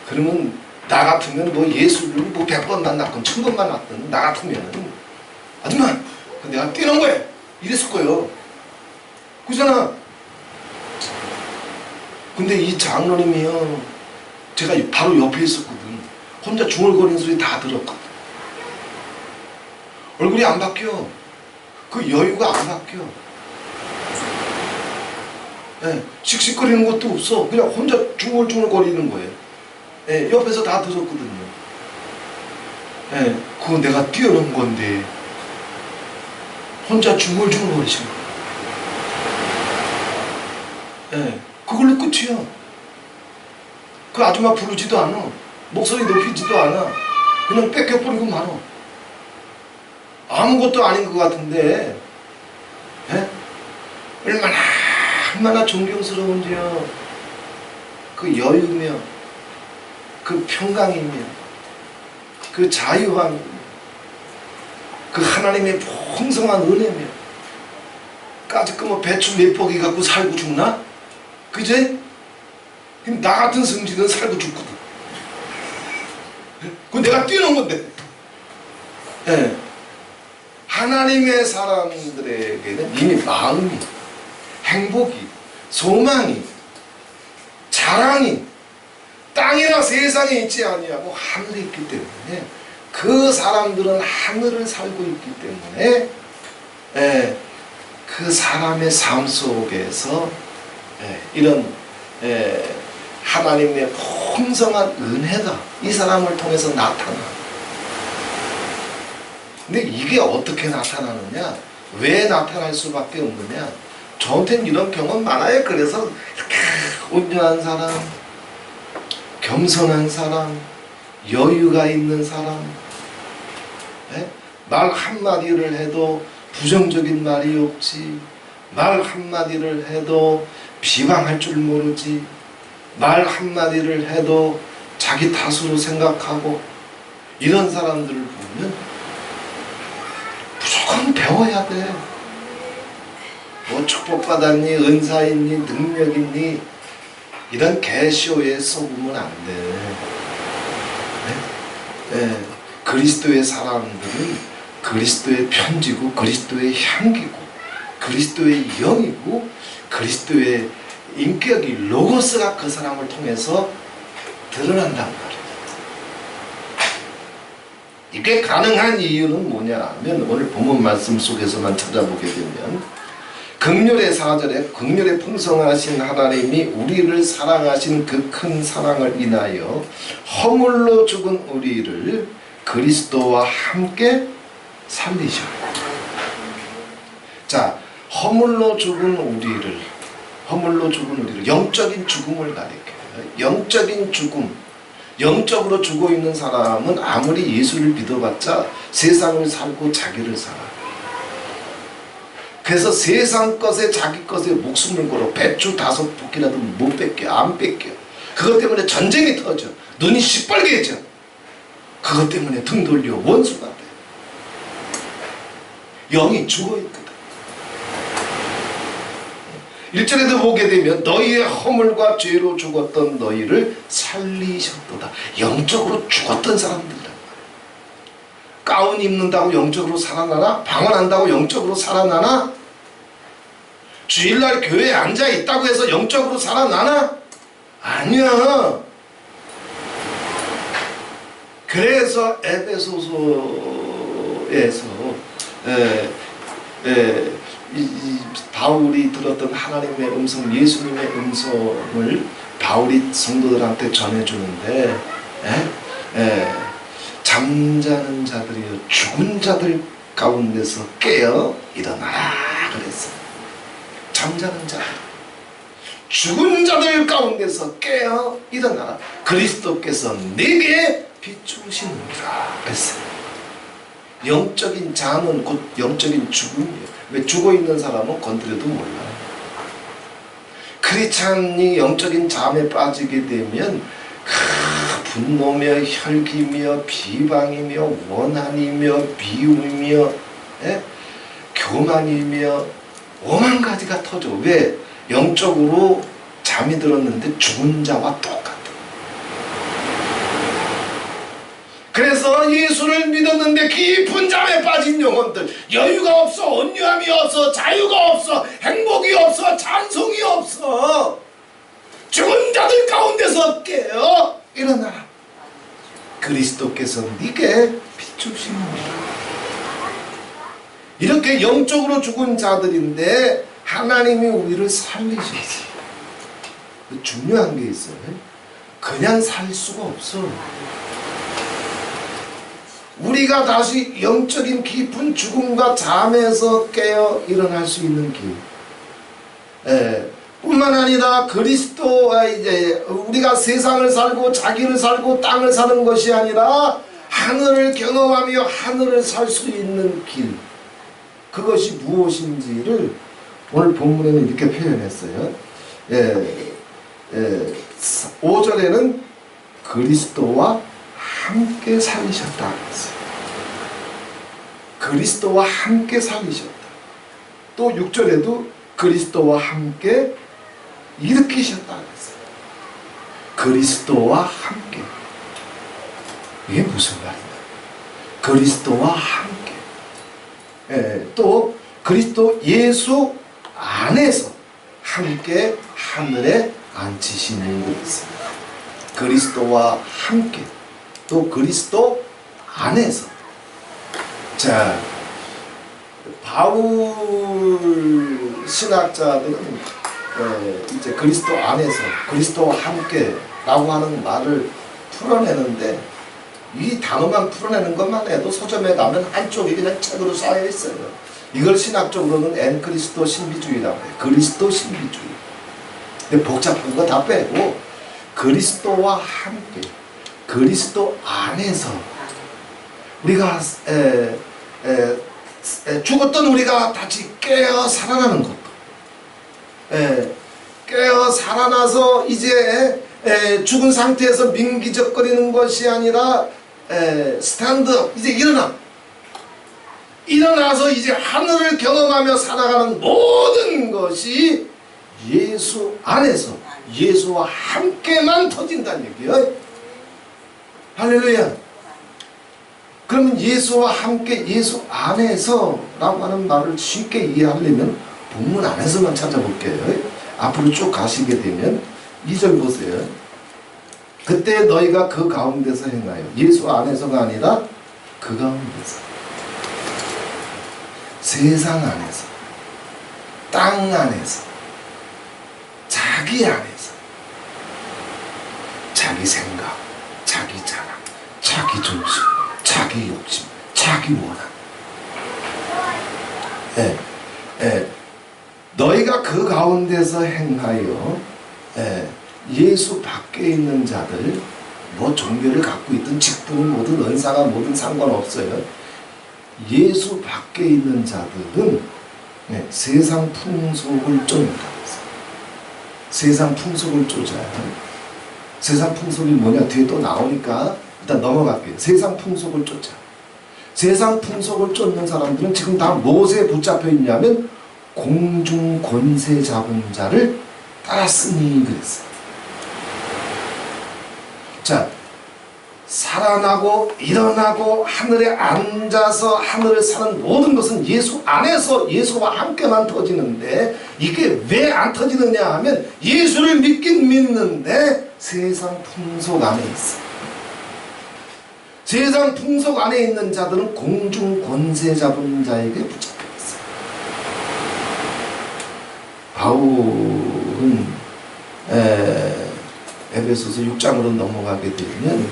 그러면 나 같으면 뭐 예수를 뭐 100번 만났건 1000번 만났든 나 같으면 아줌마 내가 떼놓은 거야 이랬을 거예요. 그잖아. 근데 이 장로님이요, 제가 바로 옆에 있었거든. 혼자 중얼거리는 소리 다 들었거든. 얼굴이 안 바뀌어. 그 여유가 안 바뀌어. 예, 씩씩거리는 것도 없어. 그냥 혼자 중얼중얼거리는 거예요. 예, 옆에서 다 들었거든요. 예, 그거 내가 뛰어넘은 건데 혼자 중얼중얼거리신 거예요. 예, 그걸로 끝이야. 그 아줌마 부르지도 않아. 목소리 높이지도 않아. 그냥 뺏겨버리고 말어. 아무것도 아닌 것 같은데, 예? 얼마나 존경스러운지요. 그 여유며, 그 평강이며, 그 자유함이며, 그 하나님의 풍성한 은혜며, 까짓 뭐 배추 몇 포기 갖고 살고 죽나? 그제? 나 같은 성질은 살고 죽거든. 그건 내가 뛰어넘은 건데. 예. 하나님의 사람들에게는 이미 마음이, 행복이, 소망이, 자랑이 땅이나 세상에 있지 아니하고 하늘에 있기 때문에, 그 사람들은 하늘을 살고 있기 때문에, 예, 그 사람의 삶 속에서 이런 하나님의 풍성한 은혜가 이 사람을 통해서 나타나. 근데 이게 어떻게 나타나느냐? 왜 나타날 수밖에 없느냐? 저한테는 이런 경험 많아요. 그래서 이렇게 온유한 사람, 겸손한 사람, 여유가 있는 사람, 말 한마디를 해도 부정적인 말이 없지, 말 한마디를 해도 비방할 줄 모르지, 말 한마디를 해도 자기 탓으로 생각하고, 이런 사람들을 보면 무조건 배워야 돼. 뭐 축복받았니, 은사 있니, 능력 있니, 이런 개쇼에 속으면 안 돼. 네? 그리스도의 사람들은 그리스도의 편지고, 그리스도의 향기고, 그리스도의 영이고, 그리스도의 인격이, 로고스가 그 사람을 통해서 드러난단 말이에요. 이게 가능한 이유는 뭐냐 하면, 오늘 본문 말씀 속에서만 찾아보게 되면, 긍휼의 4절에 긍휼의 풍성하신 하나님이 우리를 사랑하신 그 큰 사랑을 인하여 허물로 죽은 우리를 그리스도와 함께 살리셨고. 자, 허물로 죽은 우리를, 영적인 죽음을 가리켜요. 영적인 죽음. 영적으로 죽어 있는 사람은 아무리 예수를 믿어봤자 세상을 살고 자기를 살아. 그래서 세상 것에 자기 것에 목숨을 걸어 배추 5포기라도 못 뺏겨, 안 뺏겨. 그것 때문에 전쟁이 터져. 눈이 시뻘개져. 그것 때문에 등 돌려 원수가 돼. 영이 죽어있거든. 1절에도 보게 되면 너희의 허물과 죄로 죽었던 너희를 살리셨도다. 영적으로 죽었던 사람들이란 말이야. 가운 입는다고 영적으로 살아나나? 방언한다고 영적으로 살아나나? 주일날 교회에 앉아있다고 해서 영적으로 살아나나? 아니야. 그래서 에베소서에서 바울이 들었던 하나님의 음성, 예수님의 음성을 바울이 성도들한테 전해주는데, 잠자는 자들이여 죽은 자들 가운데서 깨어 일어나라 그랬어. 잠자는 자들, 죽은 자들 가운데서 깨어 일어나라. 그리스도께서 내게 비추시느니라 그랬어요. 영적인 잠은 곧 영적인 죽음이에요. 왜? 죽어있는 사람은 건드려도 몰라. 크리스찬이 영적인 잠에 빠지게 되면 분노며 혈기며 비방이며 원한이며 미움이며 교만이며 오만 가지가 터져. 왜? 영적으로 잠이 들었는데 죽은 자와 똑같아. 그래서 예수를 믿었는데 깊은 잠에 빠진 영혼들, 여유가 없어, 온유함이 없어, 자유가 없어, 행복이 없어, 찬송이 없어, 죽은 자들 가운데서 깨어 일어나라. 그리스도께서 네게 비추시느니라. 이렇게 영적으로 죽은 자들인데 하나님이 우리를 살리셨어요. 중요한 게 있어요. 그냥 살 수가 없어. 우리가 다시 영적인 깊은 죽음과 잠에서 깨어 일어날 수 있는 길. 뿐만 아니라 그리스도와 이제 우리가 세상을 살고 자기를 살고 땅을 사는 것이 아니라 하늘을 경험하며 하늘을 살 수 있는 길. 그것이 무엇인지를 오늘 본문에는 이렇게 표현했어요. 5절에는 그리스도와 함께 살리셨다 그랬어요. 그리스도와 함께 살리셨다. 또 6절에도 그리스도와 함께 일으키셨다 그랬어요. 그리스도와 함께. 이게 무슨 말이냐? 그리스도와 함께. 또 그리스도 예수 안에서 함께 하늘에 앉히시는 것 있습니다. 그리스도와 함께. 또 그리스도 안에서. 자, 바울 신학자들은 이제 그리스도 안에서 그리스도와 함께라고 하는 말을 풀어내는데 이 단어만 풀어내는 것만 해도 서점에 가면 한쪽이 그냥 책으로 쌓여 있어요. 이걸 신학적으로는 엔그리스도 신비주의라고 해요. 그리스도 신비주의. 근데 복잡한 거 다 빼고 그리스도와 함께, 그리스도 안에서 우리가 죽었던 우리가 다시 깨어 살아나는 것도, 깨어 살아나서 이제 죽은 상태에서 민기적거리는 것이 아니라 스탠드업, 이제 일어나서 이제 하늘을 경험하며 살아가는 모든 것이 예수 안에서 예수와 함께만 터진다는 얘기예요. 할렐루야. 그러면 예수와 함께 예수 안에서 라고 하는 말을 쉽게 이해하려면 본문 안에서만 찾아볼게요. 앞으로 쭉 가시게 되면 2절 보세요. 그때 너희가 그 가운데서 행하여, 예수 안에서가 아니라 그 가운데서, 세상 안에서, 땅 안에서, 자기 안에서, 자기 생각, 자기 자랑, 자기 중심, 자기 욕심, 자기 원한. 너희가 그 가운데서 행하여 예수 밖에 있는 자들, 뭐 종교를 갖고 있든 직분이 뭐든 은사가 뭐든 상관없어요. 예수 밖에 있는 자들은 세상 풍속을 쫓는다. 세상 풍속을 쫓아요. 세상 풍속이 뭐냐 뒤에 또 나오니까 일단 넘어갈게요. 세상 풍속을 쫓아. 세상 풍속을 쫓는 사람들은 지금 다 무엇에 붙잡혀 있냐면 공중 권세 잡은 자를 따랐으니 그랬어요. 자, 살아나고 일어나고 하늘에 앉아서 하늘을 사는 모든 것은 예수 안에서 예수와 함께만 터지는데 이게 왜 안 터지느냐 하면 예수를 믿긴 믿는데 세상 풍속 안에 있어. 세상 풍속 안에 있는 자들은 공중 권세 잡은 자에게 붙잡혀 있어. 바울은 에베소서 6장으로 넘어가게 되면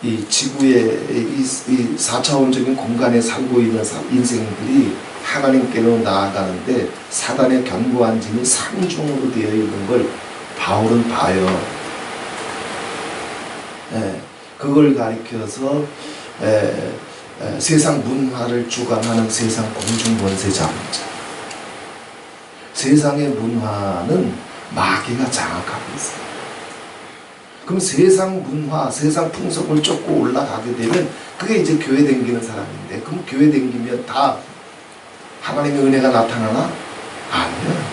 이 지구의 이 4차원적인 공간에 살고 있는 인생들이 하나님께로 나아가는데 사단의 견고한 짐이 상중으로 되어 있는 걸 바울은 봐요. 그걸 가리켜서 세상 문화를 주관하는 세상 공중권세 잡은 자. 세상의 문화는 마귀가 장악하고 있어요. 그럼 세상 문화, 세상 풍속을 쫓고 올라가게 되면 그게 이제 교회 댕기는 사람인데, 그럼 교회 댕기면 다 하나님의 은혜가 나타나나? 아니요.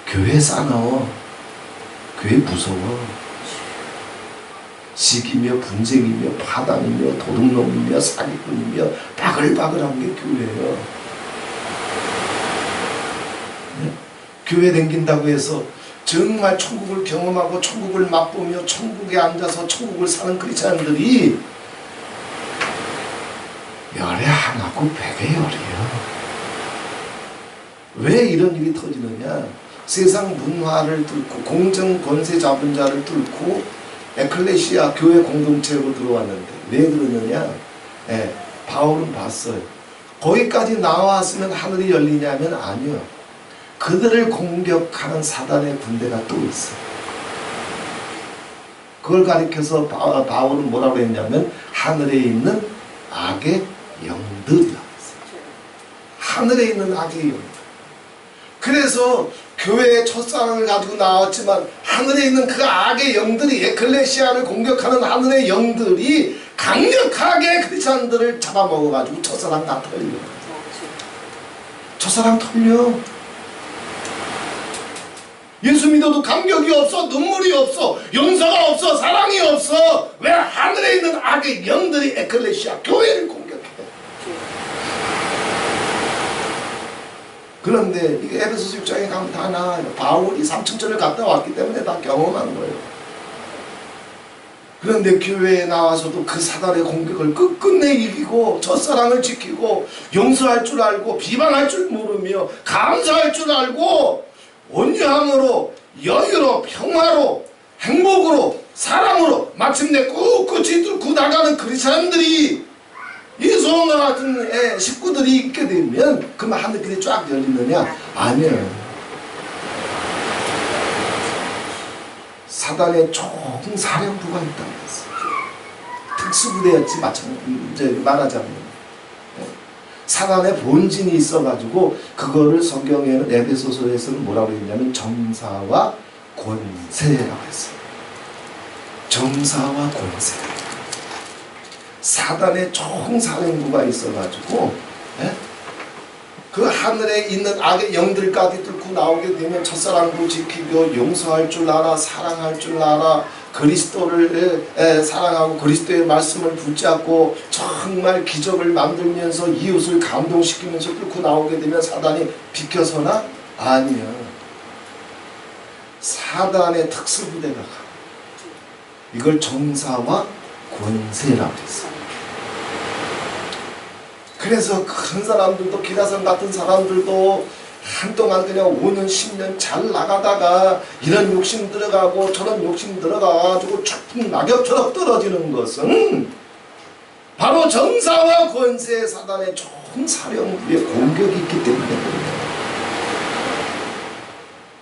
교회 싸나워. 교회 무서워. 시기며 분쟁이며 파당이며 도둑놈이며 사기꾼이며 바글바글한 게 교회예요. 교회 댕긴다고 해서 정말 천국을 경험하고 천국을 맛보며 천국에 앉아서 천국을 사는 크리스찬들이 열의 하나고 백의 열이에요. 왜 이런 일이 터지느냐? 세상 문화를 뚫고 공정 권세 잡은 자를 뚫고 에클레시아 교회 공동체로 들어왔는데 왜 그러느냐? 바울은 봤어요. 거기까지 나왔으면 하늘이 열리냐면 아니요. 그들을 공격하는 사단의 군대가 또 있어요. 그걸 가리켜서 바울은 뭐라고 했냐면 하늘에 있는 악의 영들이라고 했어요. 하늘에 있는 악의 영. 그래서 교회의 첫사랑을 가지고 나왔지만 하늘에 있는 그 악의 영들이 에클레시아를 공격하는 하늘의 영들이 강력하게 크리스찬들을 잡아먹어가지고 첫사랑 다 털려. 첫사랑 털려. 예수 믿어도 감격이 없어, 눈물이 없어, 용서가 없어, 사랑이 없어. 왜? 하늘에 있는 악의 영들이 에클레시아 교회를 공격해. 그런데 이게 에베소서 6장에 가면 다 나와요. 바울이 삼층천을 갔다 왔기 때문에 다 경험한 거예요. 그런데 교회에 나와서도 그 사단의 공격을 끝끝내 이기고 첫사랑을 지키고 용서할 줄 알고 비방할 줄 모르며 감사할 줄 알고 온유함으로 여유로 평화로 행복으로 사랑으로 마침내 꿋꿋이 뚫고 나가는 크리스찬들이 이소원과 같은 식구들이 있게 되면 그러면 하늘길이 쫙 열리느냐? 아니에요. 사단의 총사령부가 있다고 했어요. 특수부대였지 말하자면 사단의 본진이 있어가지고 그거를 성경에는 에베소서에서는 뭐라고 했냐면 정사와 권세라고 했어요. 정사와 권세. 사단의 총사령부가 있어가지고 그 하늘에 있는 악의 영들까지 뚫고 나오게 되면 첫사랑도 지키고 용서할 줄 알아, 사랑할 줄 알아, 그리스도를 사랑하고 그리스도의 말씀을 붙잡고 정말 기적을 만들면서 이웃을 감동시키면서 뚫고 나오게 되면 사단이 비켜서나? 아니야. 사단의 특수부대가 가. 이걸 정사와 권세라고 했어요. 그래서 큰 사람들도 기라성 같은 사람들도 한동안 그냥 5년 10년 잘 나가다가 이런 욕심 들어가고 저런 욕심 들어가가지고 쭉 낙엽처럼 떨어지는 것은 바로 정사와 권세 사단의 총사령부의 공격이 있기 때문에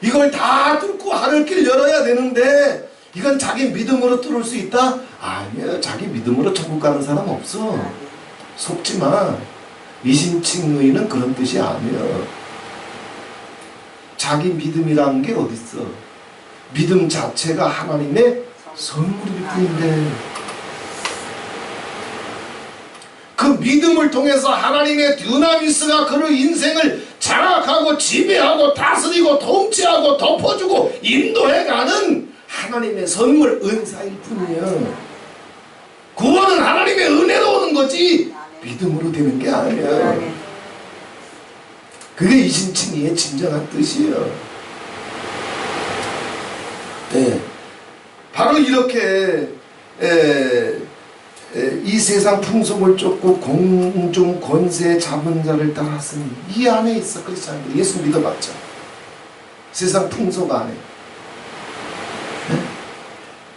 이걸 다 뚫고 하늘길 열어야 되는데 이건 자기 믿음으로 뚫을 수 있다? 아니야. 자기 믿음으로 천국 가는 사람 없어. 속지마. 이신칭의는 그런 뜻이 아니야. 자기 믿음이라는 게 어딨어. 믿음 자체가 하나님의 선물일 뿐인데 그 믿음을 통해서 하나님의 dynamis가 그를 인생을 장악하고 지배하고 다스리고 통치하고 덮어주고 인도해가는 하나님의 선물 은사일 뿐이야. 구원은 하나님의 은혜로 오는 거지 믿음으로 되는 게 아니야. 그게 이신칭의의 진정한 뜻이에요. 바로 이렇게 이 세상 풍속을 쫓고 공중 권세 잡은 자를 따랐으니 이 안에 있어. 크리스찬들 예수 믿어봤죠. 세상 풍속 안에.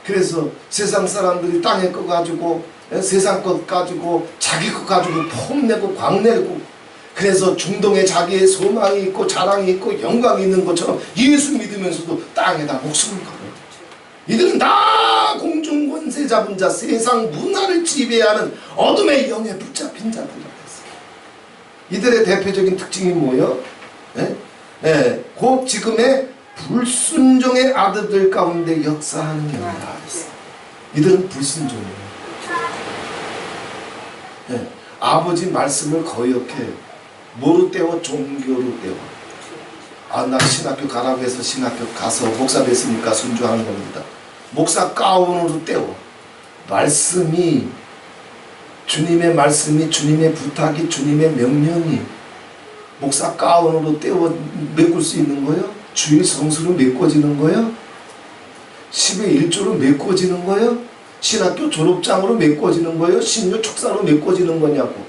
그래서 세상 사람들이 땅에 거 가지고 세상 것 가지고 자기 것 가지고 폼내고 광내고 그래서 중동에 자기의 소망이 있고 자랑이 있고 영광이 있는 것처럼 예수 믿으면서도 땅에다 목숨을 걸어. 이들은 다 공중 권세 잡은 자 세상 문화를 지배하는 어둠의 영에 붙잡힌 자들이라고 했어요. 이들의 대표적인 특징이 뭐예요? 곧 지금의 불순종의 아들들 가운데 역사하는 영이라 했어요. 이들은 불순종이에요. 아버지 말씀을 거역해. 뭐로 때워? 종교로 때워. 나 신학교 가라고 해서 신학교 가서 목사 됐으니까 순종하는 겁니다. 목사 가운으로 때워. 말씀이 주님의 말씀이 주님의 부탁이 주님의 명령이 목사 가운으로 때워 메꿀 수 있는 거예요? 주일 성수로 메꿔지는 거예요? 10의 1조로 메꿔지는 거예요? 신학교 졸업장으로 메꿔지는 거예요? 신유 축사로 메꿔지는 거냐고.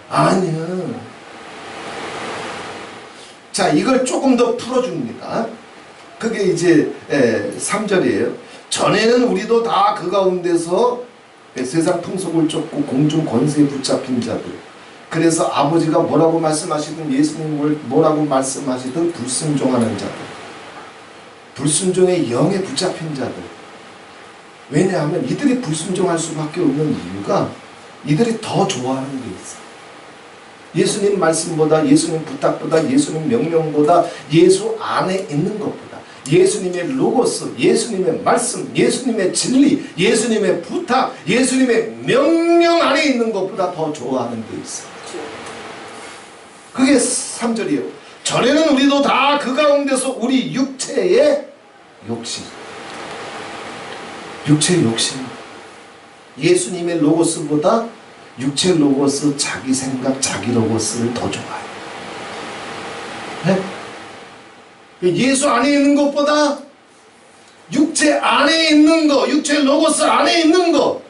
아니야. 자, 이걸 조금 더 풀어줍니다. 그게 이제 3절이에요. 전에는 우리도 다 그 가운데서 세상 풍속을 쫓고 공중 권세에 붙잡힌 자들. 그래서 아버지가 뭐라고 말씀하시든 예수님 뭐라고 말씀하시든 불순종하는 자들. 불순종의 영에 붙잡힌 자들. 왜냐하면 이들이 불순종할 수밖에 없는 이유가 이들이 더 좋아하는 게 있어. 예수님 말씀보다, 예수님 부탁보다, 예수님 명령보다, 예수 안에 있는 것보다, 예수님의 로고스, 예수님의 말씀, 예수님의 진리, 예수님의 부탁, 예수님의 명령 안에 있는 것보다 더 좋아하는 게 있어. 그게 3절이에요. 전에는 우리도 다 그 가운데서 우리 육체의 욕심, 육체의 욕심, 예수님의 로고스보다 육체 로고스, 자기 생각, 자기 로고스를 더 좋아해요. 네? 예수 안에 있는 것보다 육체 안에 있는 거, 육체 로고스 안에 있는 거,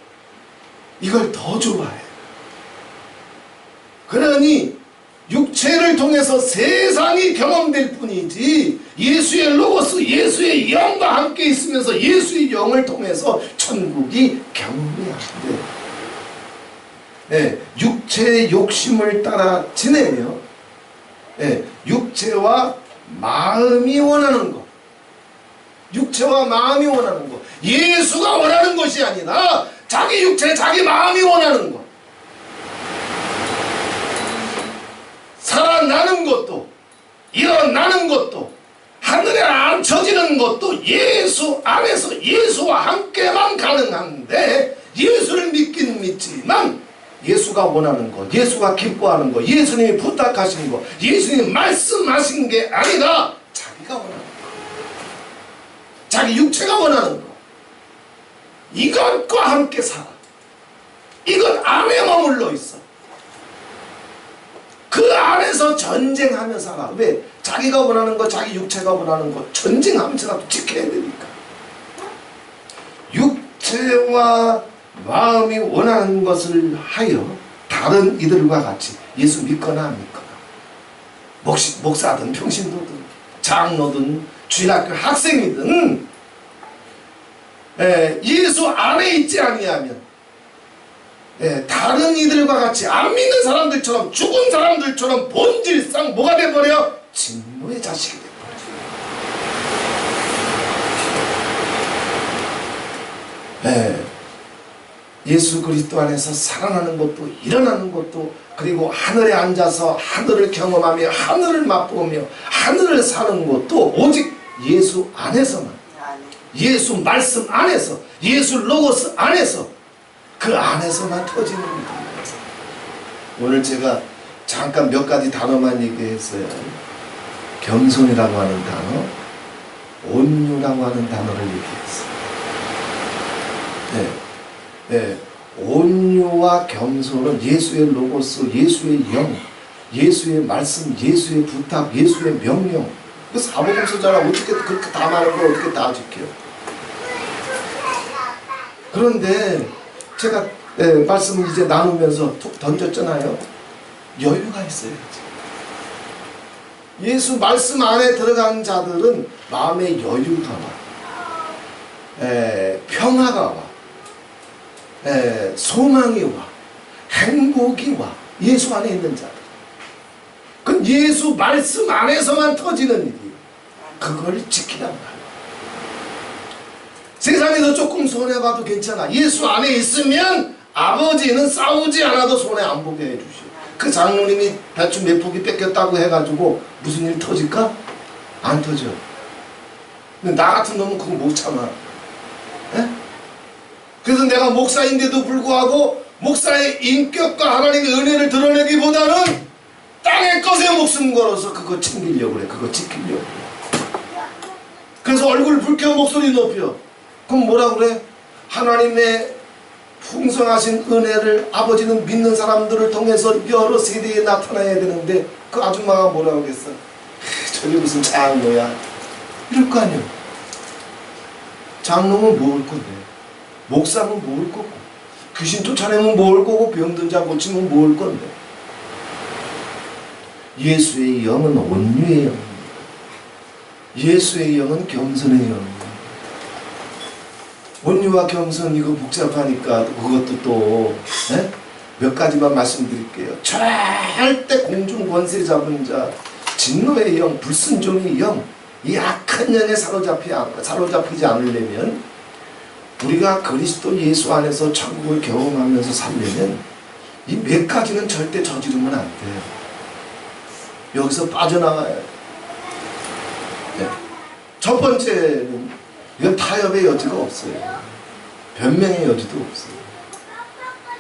이걸 더 좋아해요. 그러니 육체를 통해서 세상이 경험될 뿐이지 예수의 로고스, 예수의 영과 함께 있으면서 예수의 영을 통해서 천국이 경험이 안 돼요. 네, 육체의 욕심을 따라 지내며 육체와 마음이 원하는 것, 육체와 마음이 원하는 것, 예수가 원하는 것이 아니라 자기 육체, 자기 마음이 원하는 것, 살아나는 것도 일어나는 것도 하늘에 앉혀지는 것도 예수 안에서 예수와 함께만 가능한데, 예수를 믿긴 믿지만 예수가 원하는 것, 예수가 기뻐하는 것, 예수님이 부탁하신 것, 예수님이 말씀하신 게 아니라 자기가 원하는 것, 자기 육체가 원하는 것, 이것과 함께 살아. 이것 안에 머물러 있어. 그 안에서 전쟁하며 살아. 왜? 자기가 원하는 것, 자기 육체가 원하는 것 전쟁하면서라도 지켜야 되니까. 육체와 마음이 원하는 것을 하여 다른 이들과 같이 예수 믿거나 안 믿거나, 목사든 평신도든 장로든 주일학교 학생이든 예수 안에 있지 아니하면 다른 이들과 같이 안 믿는 사람들처럼, 죽은 사람들처럼 본질상 뭐가 돼버려? 진노의 자식이 돼버려. 예수 그리스도 안에서 살아나는 것도 일어나는 것도, 그리고 하늘에 앉아서 하늘을 경험하며 하늘을 맛보며 하늘을 사는 것도 오직 예수 안에서만, 예수 말씀 안에서, 예수 로고스 안에서, 그 안에서만 터지는 일입니다. 오늘 제가 잠깐 몇 가지 단어만 얘기했어요. 겸손이라고 하는 단어, 온유라고 하는 단어를 얘기했어요. 온유와 겸손은 예수의 로고스, 예수의 영, 예수의 말씀, 예수의 부탁, 예수의 명령. 그 사복음서잖아. 어떻게 그렇게 다 많은 걸 어떻게 다 지켜요? 그런데 제가 말씀 이제 나누면서 툭 던졌잖아요. 여유가 있어야지. 예수 말씀 안에 들어간 자들은 마음의 여유가 와, 평화가 와, 소망이 와, 행복이 와. 예수 안에 있는 자들. 그건 예수 말씀 안에서만 터지는 일이에요. 그걸 지키란 말이에요. 세상에서 조금 손해봐도 괜찮아. 예수 안에 있으면 아버지는 싸우지 않아도 손해 안 보게 해주시오. 그 장로님이 대충 몇 포기 뺏겼다고 해가지고 무슨 일 터질까? 안 터져. 근데 나 같은 놈은 그거 못 참아. 그래서 내가 목사인데도 불구하고 목사의 인격과 하나님의 은혜를 드러내기보다는 땅의 것에 목숨 걸어서 그거 챙기려고 그래. 그거 지키려고 그래. 그래서 얼굴 붉혀 목소리 높여. 그럼 뭐라 그래? 하나님의 풍성하신 은혜를 아버지는 믿는 사람들을 통해서 여러 세대에 나타나야 되는데, 그 아줌마가 뭐라고 그랬어? 저게 무슨 장로야 이럴 거 아니에요. 장로는 모을 건데, 목사는 모을 거고, 귀신 쫓아내면 모을 거고, 병든 자 고치면 모을 건데. 예수의 영은 온유의 영입니다. 예수의 영은 겸손의 영입니다. 온유와 겸손 이거 복잡하니까 그것도 또 몇 가지만 말씀드릴게요. 절대 공중 권세 잡은 자, 진노의 영, 불순종의 영, 이 악한 영에 사로잡히지 않으려면, 우리가 그리스도 예수 안에서 천국을 경험하면서 살려면 이 몇 가지는 절대 저지르면 안 돼요. 여기서 빠져나와야 돼요. 네. 첫 번째는 이건 타협의 여지가 없어요. 변명의 여지도 없어요.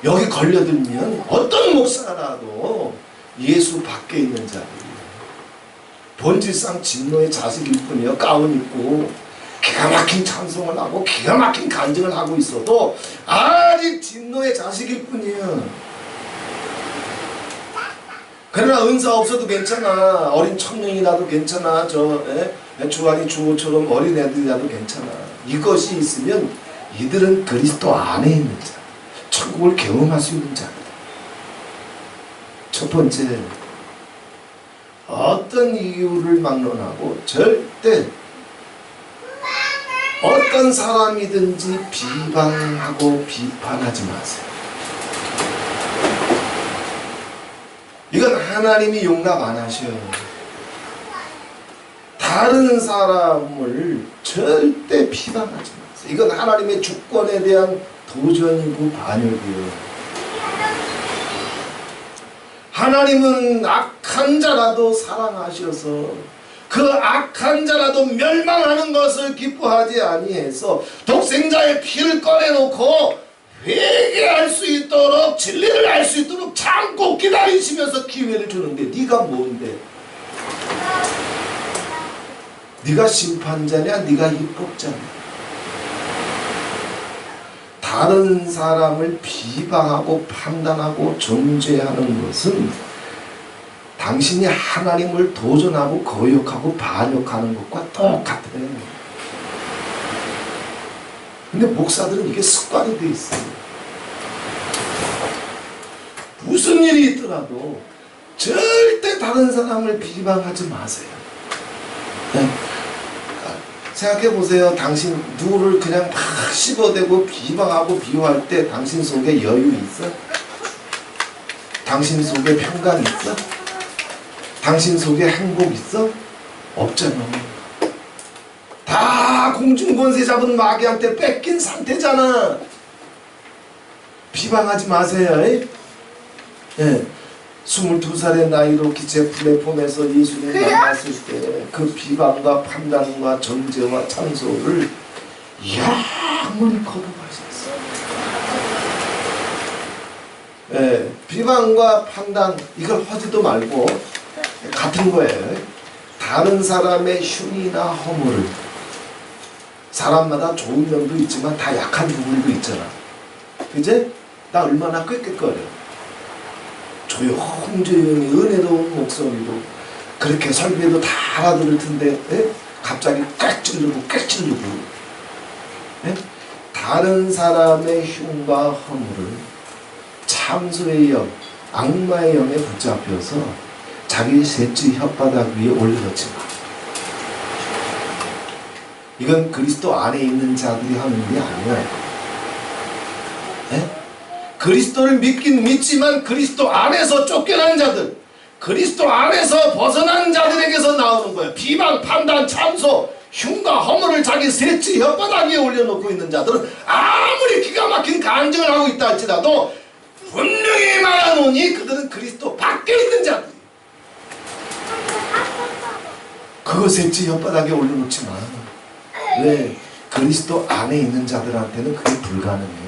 여기 걸려들면 어떤 목사라도 예수 밖에 있는 자들이에요. 본질상 진노의 자식일 뿐이요. 가운 입고 기가 막힌 찬송을 하고 기가 막힌 간증을 하고 있어도 아직 진노의 자식일 뿐이에요. 그러나 은사 없어도 괜찮아. 어린 청년이라도 괜찮아. 주한이 주호처럼 어린 애들이라도 괜찮아. 이것이 있으면 이들은 그리스도 안에 있는 자, 천국을 경험할 수 있는 자. 첫 번째, 어떤 이유를 막론하고 절대 어떤 사람이든지 비방하고 비판하지 마세요. 이건 하나님이 용납 안 하셔요. 다른 사람을 절대 비방하지 마세요. 이건 하나님의 주권에 대한 도전이고 반역이에요. 하나님은 악한 자라도 사랑하셔서 그 악한 자라도 멸망하는 것을 기뻐하지 아니해서 독생자의 피를 꺼내놓고 회개할 수 있도록, 진리를 알 수 있도록 참고 기다리시면서 기회를 주는데, 네가 뭔데? 네가 심판자냐? 네가 입법자냐? 다른 사람을 비방하고 판단하고 정죄하는 것은 당신이 하나님을 도전하고 거역하고 반역하는 것과 똑같아요. 근데 목사들은 이게 습관이 돼 있어요. 무슨 일이 있더라도 절대 다른 사람을 비방하지 마세요. 네. 생각해보세요. 당신 누구를 그냥 막 씹어대고 비방하고 비호할 때 당신 속에 여유 있어? 당신 속에 평강 있어? 당신 속에 행복 있어? 없잖아. 다 공중권세 잡은 마귀한테 뺏긴 상태잖아. 비방하지 마세요. 예. 22살의 나이로 기체 플랫폼에서 예수님 만났을 때 그 비방과 판단과 정죄와 찬소를 영원히 거듭하셨어요. 예. 비방과 판단 이걸 하지도 말고 같은 거예요. 다른 사람의 흉이나 허물을, 사람마다 좋은 면도 있지만 다 약한 부분도 있잖아. 그제? 나 얼마나 꾀꾀거려. 조용조용히 은혜로운 목소리로 그렇게 설교도 다 알아들을 텐데 갑자기 꽥 찌르고 다른 사람의 흉과 허물을 참소의 영, 악마의 영에 붙잡혀서 자기 셋째 혓바닥 위에 올려놓지 마. 이건 그리스도 안에 있는 자들이 하는 게 아니야. 그리스도를 믿긴 믿지만 그리스도 안에서 쫓겨난 자들, 그리스도 안에서 벗어난 자들에게서 나오는 거예요. 비방, 판단, 참소, 흉과 허물을 자기 셋째 혓바닥 위에 올려놓고 있는 자들은 아무리 기가 막힌 간증을 하고 있다 할지라도 분명히 말하노니 그들은 그리스도 밖에 있는 자들. 그거 셋째 혓바닥에 올려놓지 마. 왜? 그리스도 안에 있는 자들한테는 그게 불가능해.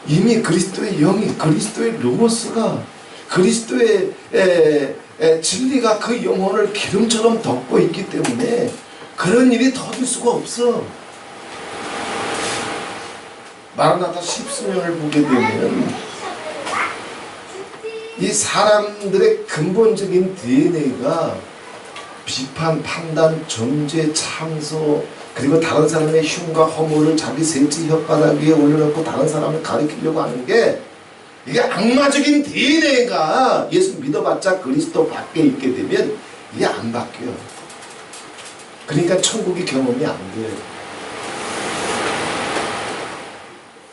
이미 그리스도의 영이, 그리스도의 로고스가, 그리스도의 진리가 그 영혼을 기름처럼 덮고 있기 때문에 그런 일이 터질 수가 없어. 마라나타 10수년을 보게 되면 이 사람들의 근본적인 DNA가 비판, 판단, 정죄, 참소, 그리고 다른 사람의 흉과 허물을 자기 셋째 혓바닥 위에 올려놓고 다른 사람을 가리키려고 하는 게, 이게 악마적인 DNA가 예수 믿어봤자 그리스도 밖에 있게 되면 이게 안 바뀌어요. 그러니까 천국이 경험이 안 돼요.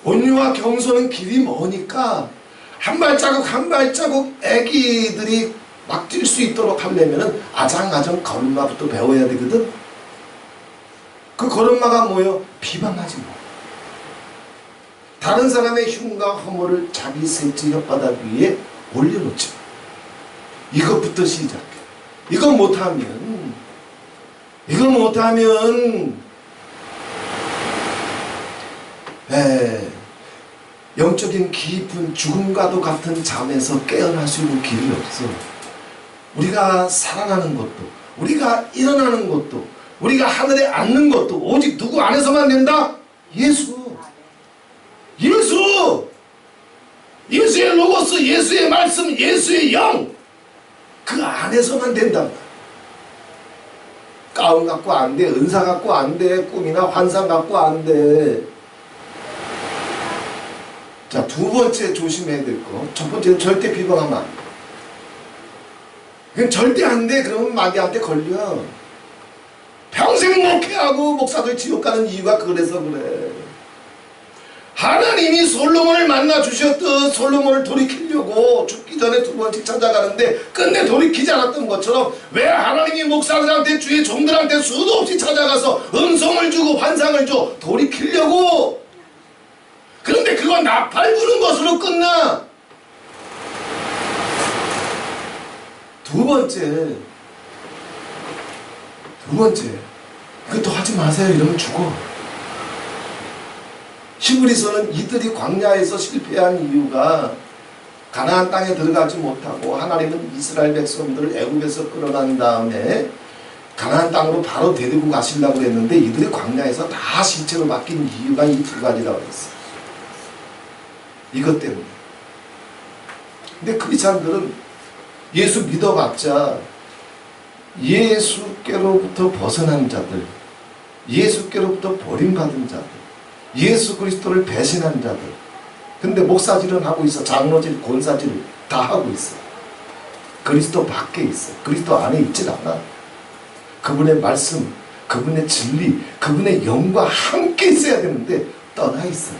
온유와 겸손은 길이 머니까 한 발자국 한 발자국 애기들이 막 뛸 수 있도록 하려면 아장아장 걸음마부터 배워야 되거든. 그 걸음마가 뭐예요? 비방하지 마. 다른 사람의 흉과 허물을 자기 셋째 혓바닥 위에 올려놓지 마. 이것부터 시작해. 이거 못하면 영적인 깊은 죽음과도 같은 잠에서 깨어날 수 있는 길이 없어. 우리가 살아나는 것도, 우리가 일어나는 것도, 우리가 하늘에 앉는 것도 오직 누구 안에서만 된다? 예수. 예수의 로고스, 예수의 말씀, 예수의 영, 그 안에서만 된다. 가운 갖고 안 돼, 은사 갖고 안 돼, 꿈이나 환상 갖고 안 돼. 자, 두 번째 조심해야 될 거. 첫 번째는 절대 비방하면 안 돼. 그건 절대 안 돼. 그러면 마귀한테 걸려. 평생 목회하고 목사들 지옥 가는 이유가 그래서 그래. 하나님이 솔로몬을 만나 주셨듯 솔로몬을 돌이키려고 죽기 전에 두 번씩 찾아가는데 끝내 돌이키지 않았던 것처럼, 왜 하나님이 목사들한테 주의 종들한테 수도 없이 찾아가서 음성을 주고 환상을 줘? 돌이키려고. 그런데 그건 나팔 부는 것으로 끝나. 두 번째, 그것도 하지 마세요. 이러면 죽어. 히브리서는 이들이 광야에서 실패한 이유가 가나안 땅에 들어가지 못하고, 하나님은 이스라엘 백성들을 애굽에서 끌어난 다음에 가나안 땅으로 바로 데리고 가시려고 했는데 이들이 광야에서 다 시체로 바뀐 이유가 이 두 가지라고 했어요. 이것 때문에. 근데 크리스찬들은 예수 믿어봤자 예수께로부터 벗어난 자들, 예수께로부터 버림받은 자들, 예수 그리스도를 배신한 자들. 근데 목사질은 하고 있어. 장로질, 권사질 다 하고 있어. 그리스도 밖에 있어. 그리스도 안에 있질 않아. 그분의 말씀, 그분의 진리, 그분의 영과 함께 있어야 되는데 떠나 있어.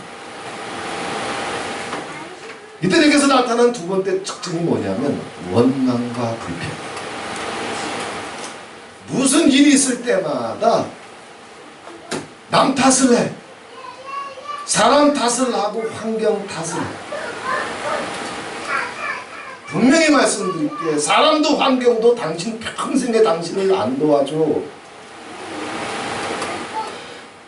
이들에게서 나타난 두 번째 특징이 뭐냐면 원망과 불평. 무슨 일이 있을 때마다 남 탓을 해. 사람 탓을 하고 환경 탓을 해. 분명히 말씀드릴게, 사람도 환경도 당신 평생에 당신을 안 도와줘.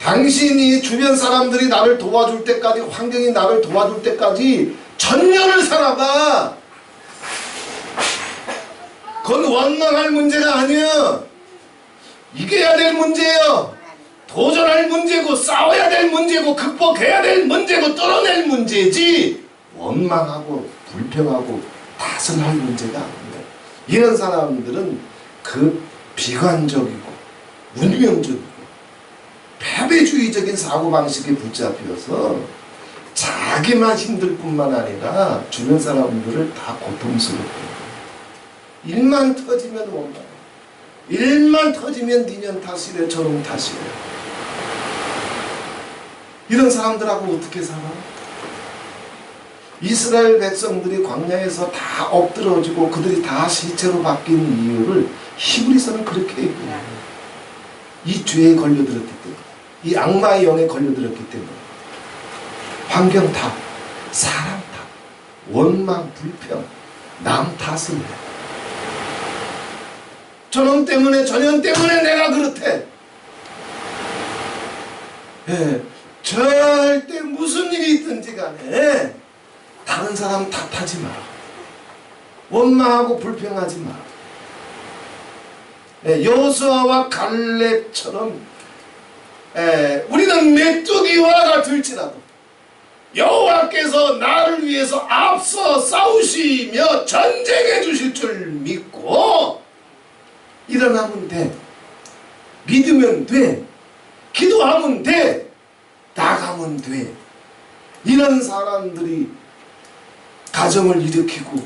당신이 주변 사람들이 나를 도와줄 때까지, 환경이 나를 도와줄 때까지 천년을 살아봐. 그건 원망할 문제가 아니야. 이겨야 될 문제예요. 도전할 문제고, 싸워야 될 문제고, 극복해야 될 문제고, 뚫어낼 문제지 원망하고 불평하고 탓을 할 문제가 아니에요. 이런 사람들은 그 비관적이고 운명적이고 패배주의적인 사고방식에 붙잡혀서 자기만 힘들 뿐만 아니라 주변 사람들을 다 고통스럽게 해요. 일만 터지면 원망, 일만 터지면 니년 탓이래, 저놈 탓이래. 이런 사람들하고 어떻게 살아? 이스라엘 백성들이 광야에서 다 엎드러지고 그들이 다 시체로 바뀐 이유를 히브리서는 그렇게 얘기해요. 이 죄에 걸려들었기 때문에, 이 악마의 영에 걸려들었기 때문에. 환경 탓, 사람 탓, 원망, 불평, 남 탓을 해. 저놈 때문에, 저년 때문에 내가 그렇대. 예, 절대 무슨 일이 있든지 간에 다른 사람 탓하지 마라. 원망하고 불평하지 마라. 예, 여호수아와 갈렙처럼 우리는 메뚜기와 같을지라도 여호와 여호와께서 나를 위해서 앞서 싸우시며 전쟁해 주실 줄 믿고 일어나면 돼. 믿으면 돼. 기도하면 돼. 나가면 돼. 이런 사람들이 가정을 일으키고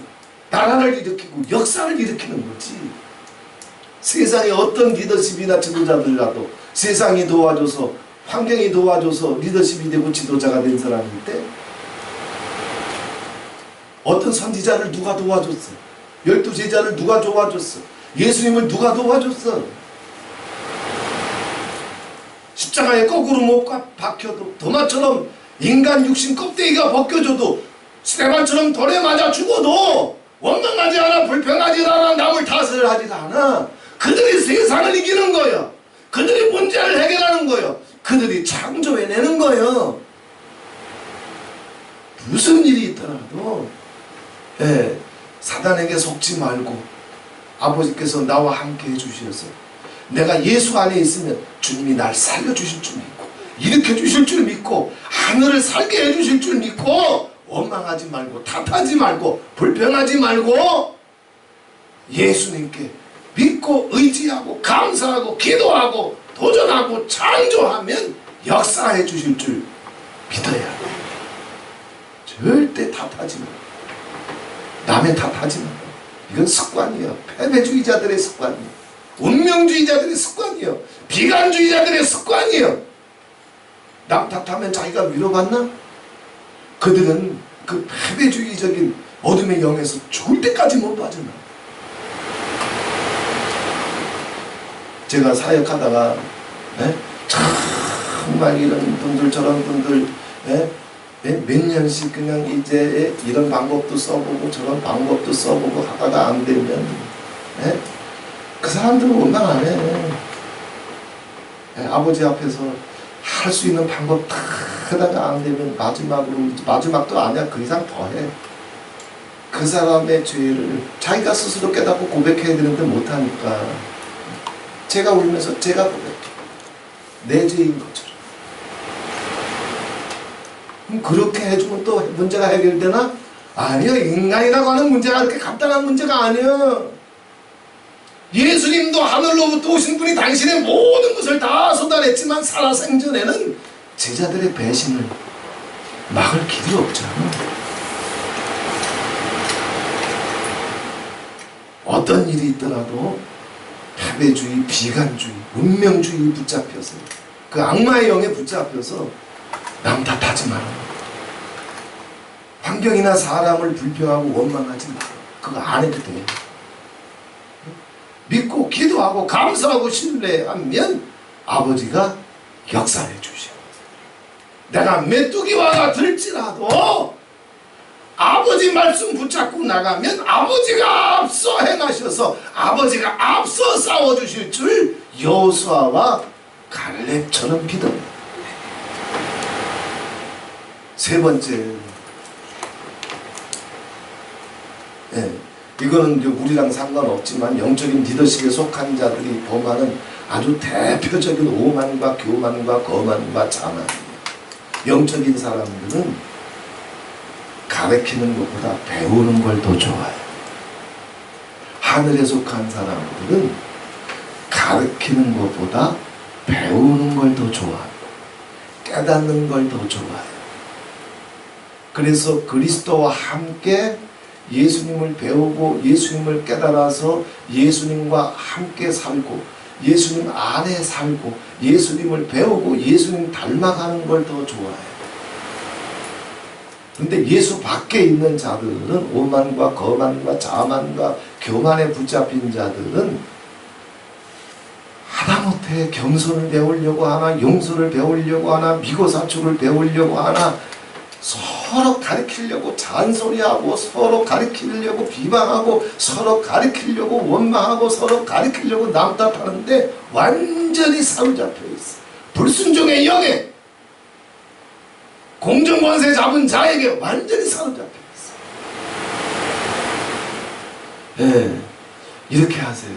나라를 일으키고 역사를 일으키는 거지. 세상에 어떤 리더십이나 지도자들이라도 세상이 도와줘서 환경이 도와줘서 리더십이 되고 지도자가 된 사람일 때 어떤 선지자를 누가 도와줬어? 12제자를 누가 도와줬어? 예수님을 누가 도와줬어? 십자가에 거꾸로 못 박혀도 도마처럼 인간 육신 껍데기가 벗겨져도 스테반처럼 돌에 맞아 죽어도 원망하지 않아, 불평하지 않아, 남을 탓을 하지 않아. 그들이 세상을 이기는 거예요. 그들이 문제를 해결하는 거예요. 그들이 창조해내는 거예요. 무슨 일이 있더라도 사단에게 속지 말고 아버지께서 나와 함께 해주셔서 내가 예수 안에 있으면 주님이 날 살려주실 줄 믿고 일으켜주실 줄 믿고 하늘을 살게 해주실 줄 믿고 원망하지 말고 탓하지 말고 불평하지 말고 예수님께 믿고 의지하고 감사하고 기도하고 도전하고 창조하면 역사해 주실 줄 믿어야 돼. 절대 탓하지 마. 남의 탓하지 마. 이건 습관이야. 패배주의자들의 습관이야. 운명주의자들의 습관이야. 비관주의자들의 습관이야. 남 탓하면 자기가 위로받나? 그들은 그 패배주의적인 어둠의 영에서 죽을 때까지 못 빠져나. 제가 사역하다가 정말 이런 분들 저런 분들 몇 년씩 그냥 이제 이런 방법도 써보고 저런 방법도 써보고 하다가 안 되면 그 사람들은 원망 안 해. 아버지 앞에서 할 수 있는 방법 다 하다가 안 되면 마지막도 아니야. 그 이상 더 해. 그 사람의 죄를 자기가 스스로 깨닫고 고백해야 되는데 못하니까 제가 울면서 제가 고백해. 내 죄인 것처럼. 그럼 그렇게 해주면 또 문제가 해결되나? 아니요. 인간이라고 하는 문제가 그렇게 간단한 문제가 아니에요. 예수님도 하늘로부터 오신 분이 당신의 모든 것을 다 쏟아냈지만 살아생전에는 제자들의 배신을 막을 길이 없잖아. 어떤 일이 있더라도 패배주의, 비관주의, 운명주의 붙잡혀서 그 악마의 영에 붙잡혀서 남 탓하지 마라. 환경이나 사람을 불평하고 원망하지 마라. 그거 안 해도 돼. 믿고 기도하고 감사하고 신뢰하면 아버지가 역사해 주셔. 내가 메뚜기와가 들지라도 아버지 말씀 붙잡고 나가면 아버지가 앞서 행하셔서 아버지가 앞서 싸워주실 줄 여호수아와 갈렙처럼 믿어. 세 번째, 이거는 이제 우리랑 상관없지만 영적인 리더십에 속한 자들이 범하는 아주 대표적인 오만과 교만과 거만과 자만이에요. 영적인 사람들은 가르치는 것보다 배우는 걸 더 좋아해요. 하늘에 속한 사람들은 가르치는 것보다 배우는 걸 더 좋아해요. 깨닫는 걸 더 좋아해요. 그래서 그리스도와 함께 예수님을 배우고 예수님을 깨달아서 예수님과 함께 살고 예수님 안에 살고 예수님을 배우고 예수님 닮아가는 걸 더 좋아해요. 근데 예수 밖에 있는 자들은 오만과 거만과 자만과 교만에 붙잡힌 자들은 하다못해 겸손을 배우려고 하나 용서를 배우려고 하나 미고사축을 배우려고 하나 서로 가르치려고 잔소리하고 서로 가르치려고 비방하고 서로 가르치려고 원망하고 서로 가르치려고 남 탓하는데 완전히 사로잡혀 있어. 불순종의 영에 공정권세 잡은 자에게 완전히 사로잡혀 있어. 이렇게 하세요.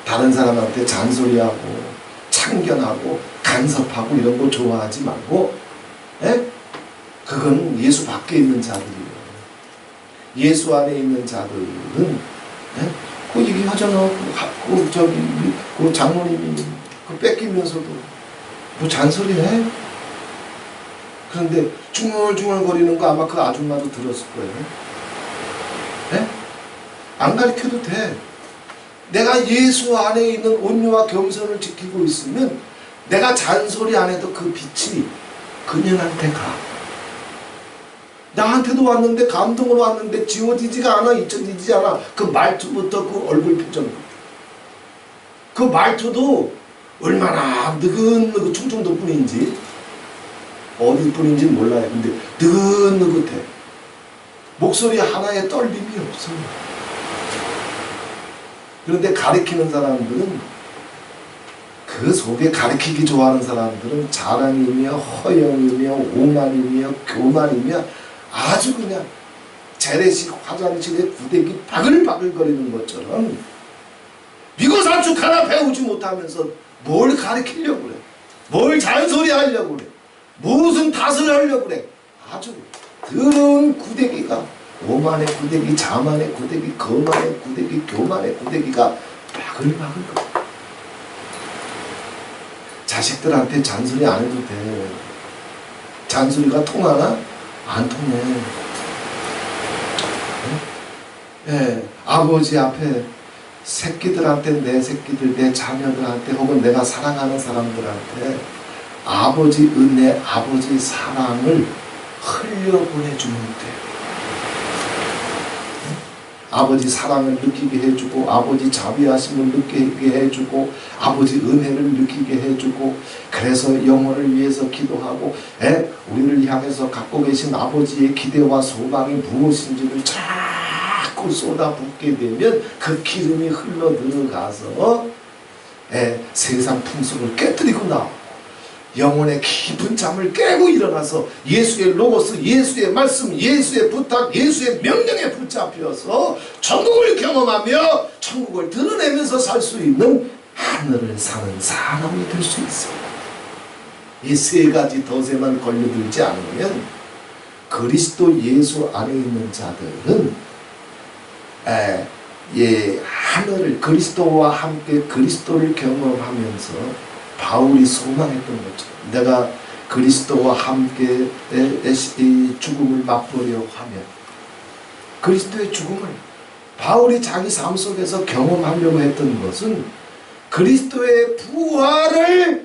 다른 사람한테 잔소리하고 창견하고 간섭하고 이런 거 좋아하지 말고 그건 예수 밖에 있는 자들이에요. 예수 안에 있는 자들은 그 얘기하잖아. 그 장모님이 그 뺏기면서도 뭐 잔소리해. 그런데 중얼중얼거리는 거 아마 그 아줌마도 들었을 거예요. 네? 안 가르쳐도 돼. 내가 예수 안에 있는 온유와 겸손을 지키고 있으면 내가 잔소리 안 해도 그 빛이 그녀한테 가. 나한테도 왔는데, 감동으로 왔는데 지워지지가 않아, 잊혀지지 않아. 그 말투부터 그 얼굴 표정부터. 그 말투도 얼마나 느긋느긋 충청도 뿐인지 어디 뿐인지 몰라요. 근데 느긋느긋해. 목소리 하나에 떨림이 없어요. 그런데 가르치는 사람들은, 그 속에 가르치기 좋아하는 사람들은 자랑이며 허영이며 오만이며 교만이며 아주 그냥 재래식 화장실에 구데기 바글바글 거리는 것처럼 미고 산축 하나 배우지 못하면서 뭘 가르치려고 그래. 뭘 잔소리 하려고 그래. 무슨 탓을 하려고 그래. 아주 더러운 구데기가, 오만의 구데기, 자만의 구데기, 거만의 구데기, 교만의 구데기가 바글바글 거려. 자식들한테 잔소리 안 해도 돼. 잔소리가 통하나? 안 통해. 네? 아버지 앞에 새끼들한테, 내 새끼들, 내 자녀들한테, 혹은 내가 사랑하는 사람들한테 아버지 은혜, 아버지 사랑을 흘려보내주면 돼. 아버지 사랑을 느끼게 해주고, 아버지 자비하심을 느끼게 해주고, 아버지 은혜를 느끼게 해주고, 그래서 영혼을 위해서 기도하고, 우리를 향해서 갖고 계신 아버지의 기대와 소망이 무엇인지를 자꾸 쏟아붓게 되면 그 기름이 흘러 들어가서 세상 풍속을 깨뜨리고 나오고, 영혼의 깊은 잠을 깨고 일어나서 예수의 로고스, 예수의 말씀, 예수의 부탁, 예수의 명령에 붙잡혀서 천국을 경험하며 천국을 드러내면서 살 수 있는 하늘을 사는 사람이 될 수 있어요. 이 세 가지 덫에만 걸려들지 않으면 그리스도 예수 안에 있는 자들은 하늘을, 그리스도와 함께 그리스도를 경험하면서 바울이 소망했던 것처럼 내가 그리스도와 함께 죽음을 맛보려 하면, 그리스도의 죽음을 바울이 자기 삶 속에서 경험하려고 했던 것은 그리스도의 부활을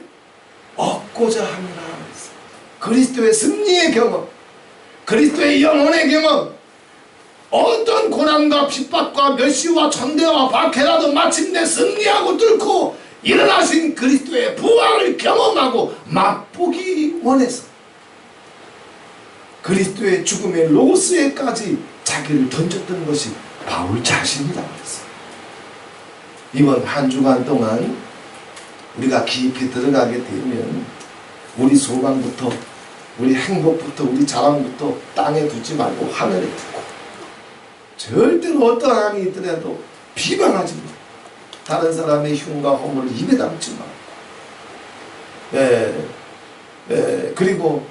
얻고자 함이라. 그리스도의 승리의 경험, 그리스도의 영혼의 경험, 어떤 고난과 핍박과 멸시와 천대와 박해라도 마침내 승리하고 뚫고 일어나신 그리스도의 부활을 경험하고 맛보기 원해서 그리스도의 죽음의 로스에까지 자기를 던졌던 것이 바울 자신이라고 했어요. 이번 한 주간 동안 우리가 깊이 들어가게 되면 우리 소망부터, 우리 행복부터, 우리 자랑부터 땅에 두지 말고 하늘에 두고, 절대로 어떤 함이 있더라도 비방하지 마. 다른 사람의 흉과 허물을 입에 담지 마. 그리고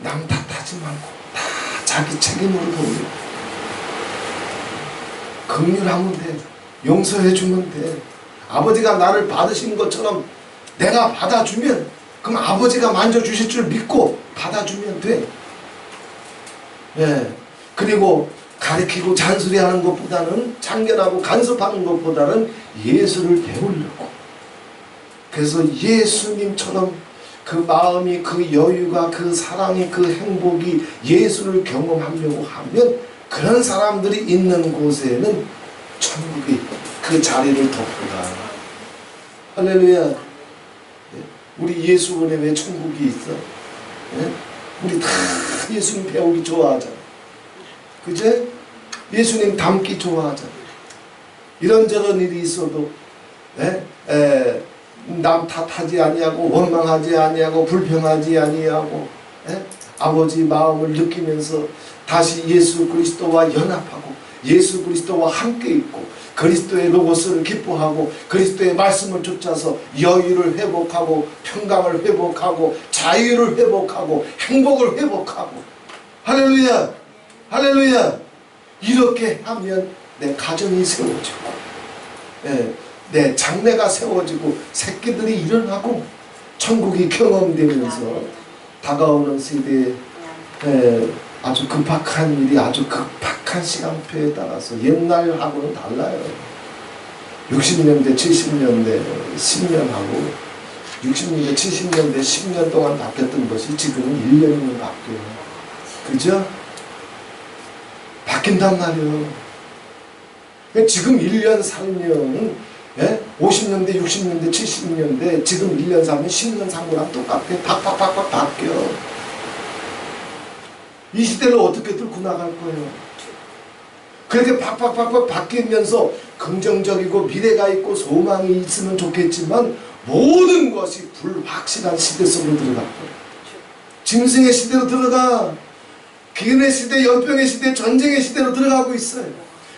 남 탓하지 말고 다 자기 책임으로 돌려. 긍휼하면 돼. 용서해주면 돼. 아버지가 나를 받으신 것처럼 내가 받아주면, 그럼 아버지가 만져주실 줄 믿고 받아주면 돼. 그리고 가르치고 잔소리하는 것보다는, 참견하고 간섭하는 것보다는 예수를 배우려고. 그래서 예수님처럼 그 마음이, 그 여유가, 그 사랑이, 그 행복이 예수를 경험하려고 하면 그런 사람들이 있는 곳에는 천국이 그 자리를 덮어가. 할렐루야. 우리 예수 은혜 왜 천국이 있어? 우리 다 예수님 배우기 좋아하잖아. 그제? 예수님 닮기 좋아하잖아. 이런저런 일이 있어도 남 탓하지 아니하고, 원망하지 아니하고, 불평하지 아니하고, 아버지 마음을 느끼면서 다시 예수 그리스도와 연합하고 예수 그리스도와 함께 있고 그리스도의 로고스를 기뻐하고 그리스도의 말씀을 쫓아서 여유를 회복하고 평강을 회복하고 자유를 회복하고 행복을 회복하고 할렐루야, 할렐루야. 이렇게 하면 내 가정이 세워지고, 내 장래가 세워지고, 새끼들이 일어나고, 천국이 경험되면서 다가오는 시대에 아주 급박한 일이 아주 급박한 시간표에 따라서 옛날하고는 달라요. 60년대, 70년대 10년하고 60년대, 70년대 10년 동안 바뀌었던 것이 지금은 1년이면 바뀌어요. 그죠? 바뀐단 말이에요. 지금 1년 살면 50년대, 60년대, 70년대 지금 1년 살면 10년 산 거랑 똑같아. 팍팍팍팍 바뀌어. 이 시대를 어떻게 뚫고 나갈 거예요? 그렇게 팍팍팍팍 바뀌면서 긍정적이고 미래가 있고 소망이 있으면 좋겠지만 모든 것이 불확실한 시대 속으로 들어갈 거예요. 짐승의 시대로 들어가. 기근의 시대, 연병의 시대, 전쟁의 시대로 들어가고 있어요.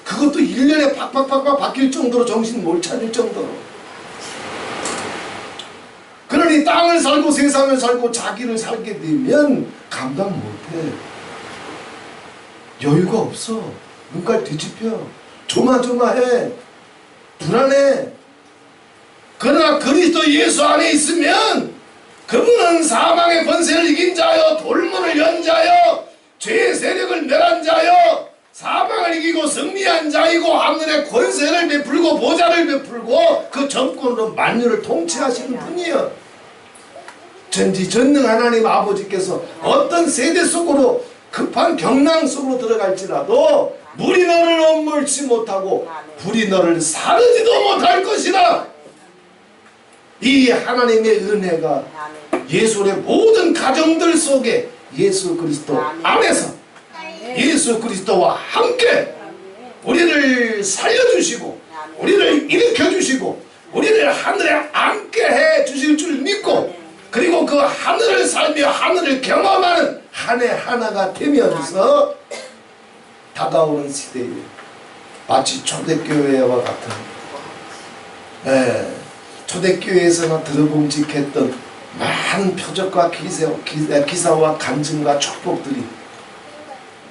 그것도 1년에 팍팍팍팍 바뀔 정도로 정신 못 차릴 정도로. 그러니 땅을 살고 세상을 살고 자기를 살게 되면 감당 못해. 여유가 없어. 눈깔 뒤집혀. 조마조마해. 불안해. 그러나 그리스도 예수 안에 있으면 그분은 사망의 권세를 이긴 자여, 돌문을 연 자여, 죄의 세력을 멸한 자여, 사망을 이기고 승리한 자이고 하늘의 권세를 베풀고 보좌를 베풀고 그 정권으로 만유를 통치하시는 분이여. 전지전능 하나님 아버지께서 어떤 세대 속으로 급한 경랑 속으로 들어갈지라도 물이 너를 엄물지 못하고 불이 너를 사르지도 못할 것이라. 이 하나님의 은혜가 예수의 모든 가정들 속에 예수 그리스도 안에서 예수 그리스도와 함께 우리를 살려주시고 우리를 일으켜주시고 우리를 하늘에 앉게 해주실 줄 믿고, 그리고 그 하늘을 살며 하늘을 경험하는 한 해 하나가 되면서 다가오는 시대에 마치 초대교회와 같은 초대교회에서나 들어봄직했던 많은 표적과 기사와 간증과 축복들이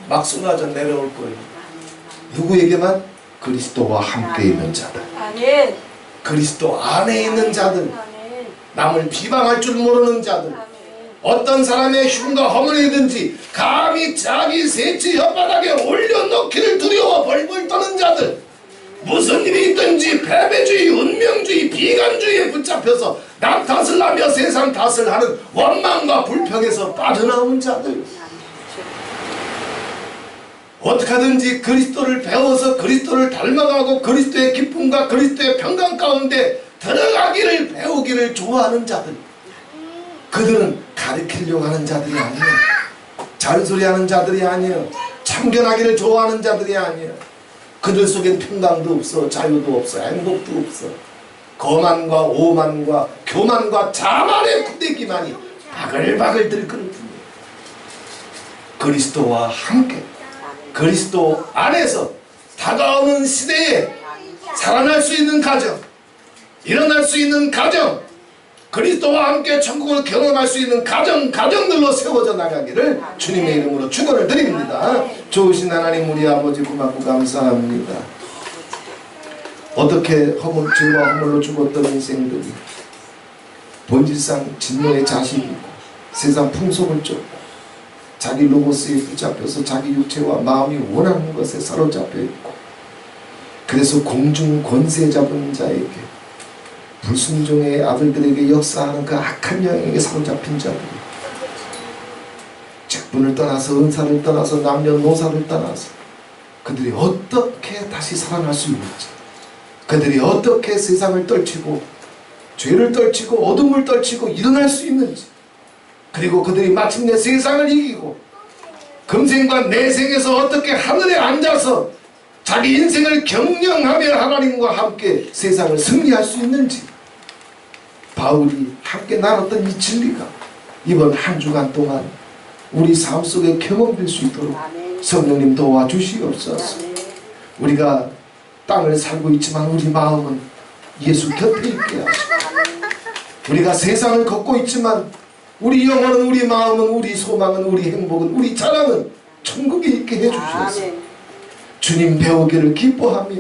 막 쏟아져 내려올 거예요. 누구에게만? 그리스도와 함께 있는 자들, 그리스도 안에 있는 자들, 남을 비방할 줄 모르는 자들, 어떤 사람의 흉과 허물이든지 감히 자기 새치 혓바닥에 올려놓기를 두려워 벌벌 떠는 자들, 무슨 일이 있든지 패배주의, 운명주의, 비관주의에 붙잡혀서 남 탓을 하며 세상 탓을 하는 원망과 불평에서 빠져나온 자들, 어떻게 하든지 그리스도를 배워서 그리스도를 닮아가고 그리스도의 기쁨과 그리스도의 평강 가운데 들어가기를 배우기를 좋아하는 자들, 그들은 가르치려고 하는 자들이 아니에요. 잔소리하는 자들이 아니에요. 참견하기를 좋아하는 자들이 아니에요. 그들 속엔 평강도 없어, 자유도 없어, 행복도 없어. 거만과 오만과 교만과 자만의 부대기만이 바글바글 들끓는 분이에요. 그리스도와 함께 그리스도 안에서 다가오는 시대에 살아날 수 있는 가정, 일어날 수 있는 가정, 그리스도와 함께 천국을 경험할 수 있는 가정들로 세워져 나가기를 주님의 이름으로 축원을 드립니다. 좋으신 하나님 우리 아버지 고맙고 감사합니다. 어떻게 죄와 허물로 죽었던 인생들이 본질상 진노의 자식이고 세상 풍속을 쫓고 자기 로고스에 붙잡혀서 자기 육체와 마음이 원하는 것에 사로잡혀 있고, 그래서 공중 권세 잡은 자에게, 불순종의 아들들에게 역사하는 그 악한 영에게 사로잡힌 자들이 직분을 떠나서 은사를 떠나서 남녀노사를 떠나서 그들이 어떻게 다시 살아날 수 있는지, 그들이 어떻게 세상을 떨치고 죄를 떨치고 어둠을 떨치고 일어날 수 있는지, 그리고 그들이 마침내 세상을 이기고 금생과 내생에서 어떻게 하늘에 앉아서 자기 인생을 경영하며 하나님과 함께 세상을 승리할 수 있는지, 바울이 함께 나눴던 이 진리가 이번 한 주간 동안 우리 삶 속에 경험될 수 있도록 성령님 도와주시옵소서. 우리가 땅을 살고 있지만 우리 마음은 예수 곁에 있게 하시고, 우리가 세상을 걷고 있지만 우리 영혼은, 우리 마음은, 우리 소망은, 우리 행복은, 우리 자랑은 천국에 있게 해주셨어요. 아멘. 주님 배우기를 기뻐하며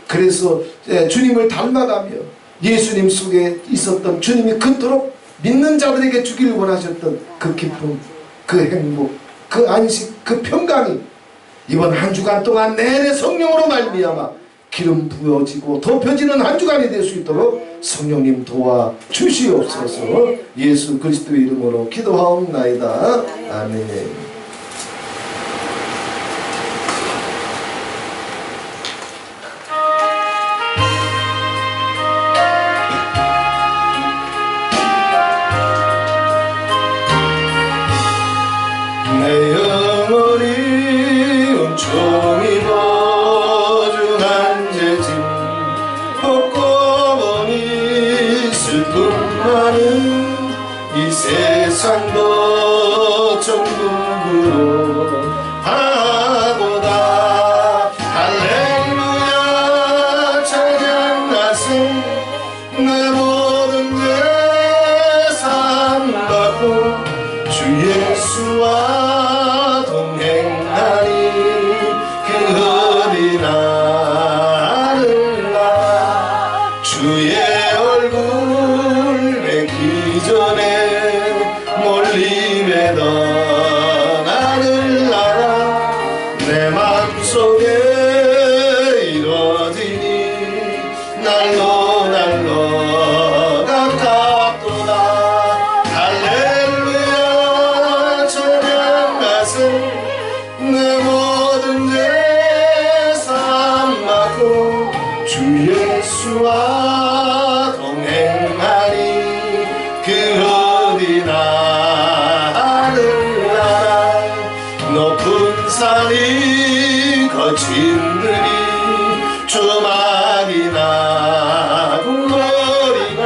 그래서 주님을 닮아가며 예수님 속에 있었던 주님이 그토록 믿는 자들에게 주기를 원하셨던 그 기쁨, 그 행복, 그 안식, 그 평강이 이번 한 주간 동안 내내 성령으로 말미암아 기름 부어지고 덮여지는 한 주간이 될 수 있도록 성령님 도와 주시옵소서. 예수 그리스도의 이름으로 기도하옵나이다. 아멘. 내 영혼이 온종일 보증한 죄짐 벗고 보니 슬픔 많은 이 세상도 천국으로 하고다. 할렐루야 찬양하세. 내 모든 죄 사함받고 주 예수와 동행하니 그 어디 나를라. 주의 얼굴 뵙기 전에 멀리 매던 하늘나라 내 맘속에 이뤄지니 날로 날로 가깝도다. 할렐루야 찬양하세. 내 모든 죄 사함받고 주 예수와 동행하니 그 어디나 하늘나라 높은 산이 거친 들이 조막이나 굴러리나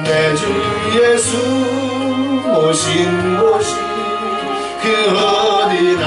내 주 예수 모신 곳이 그 어디나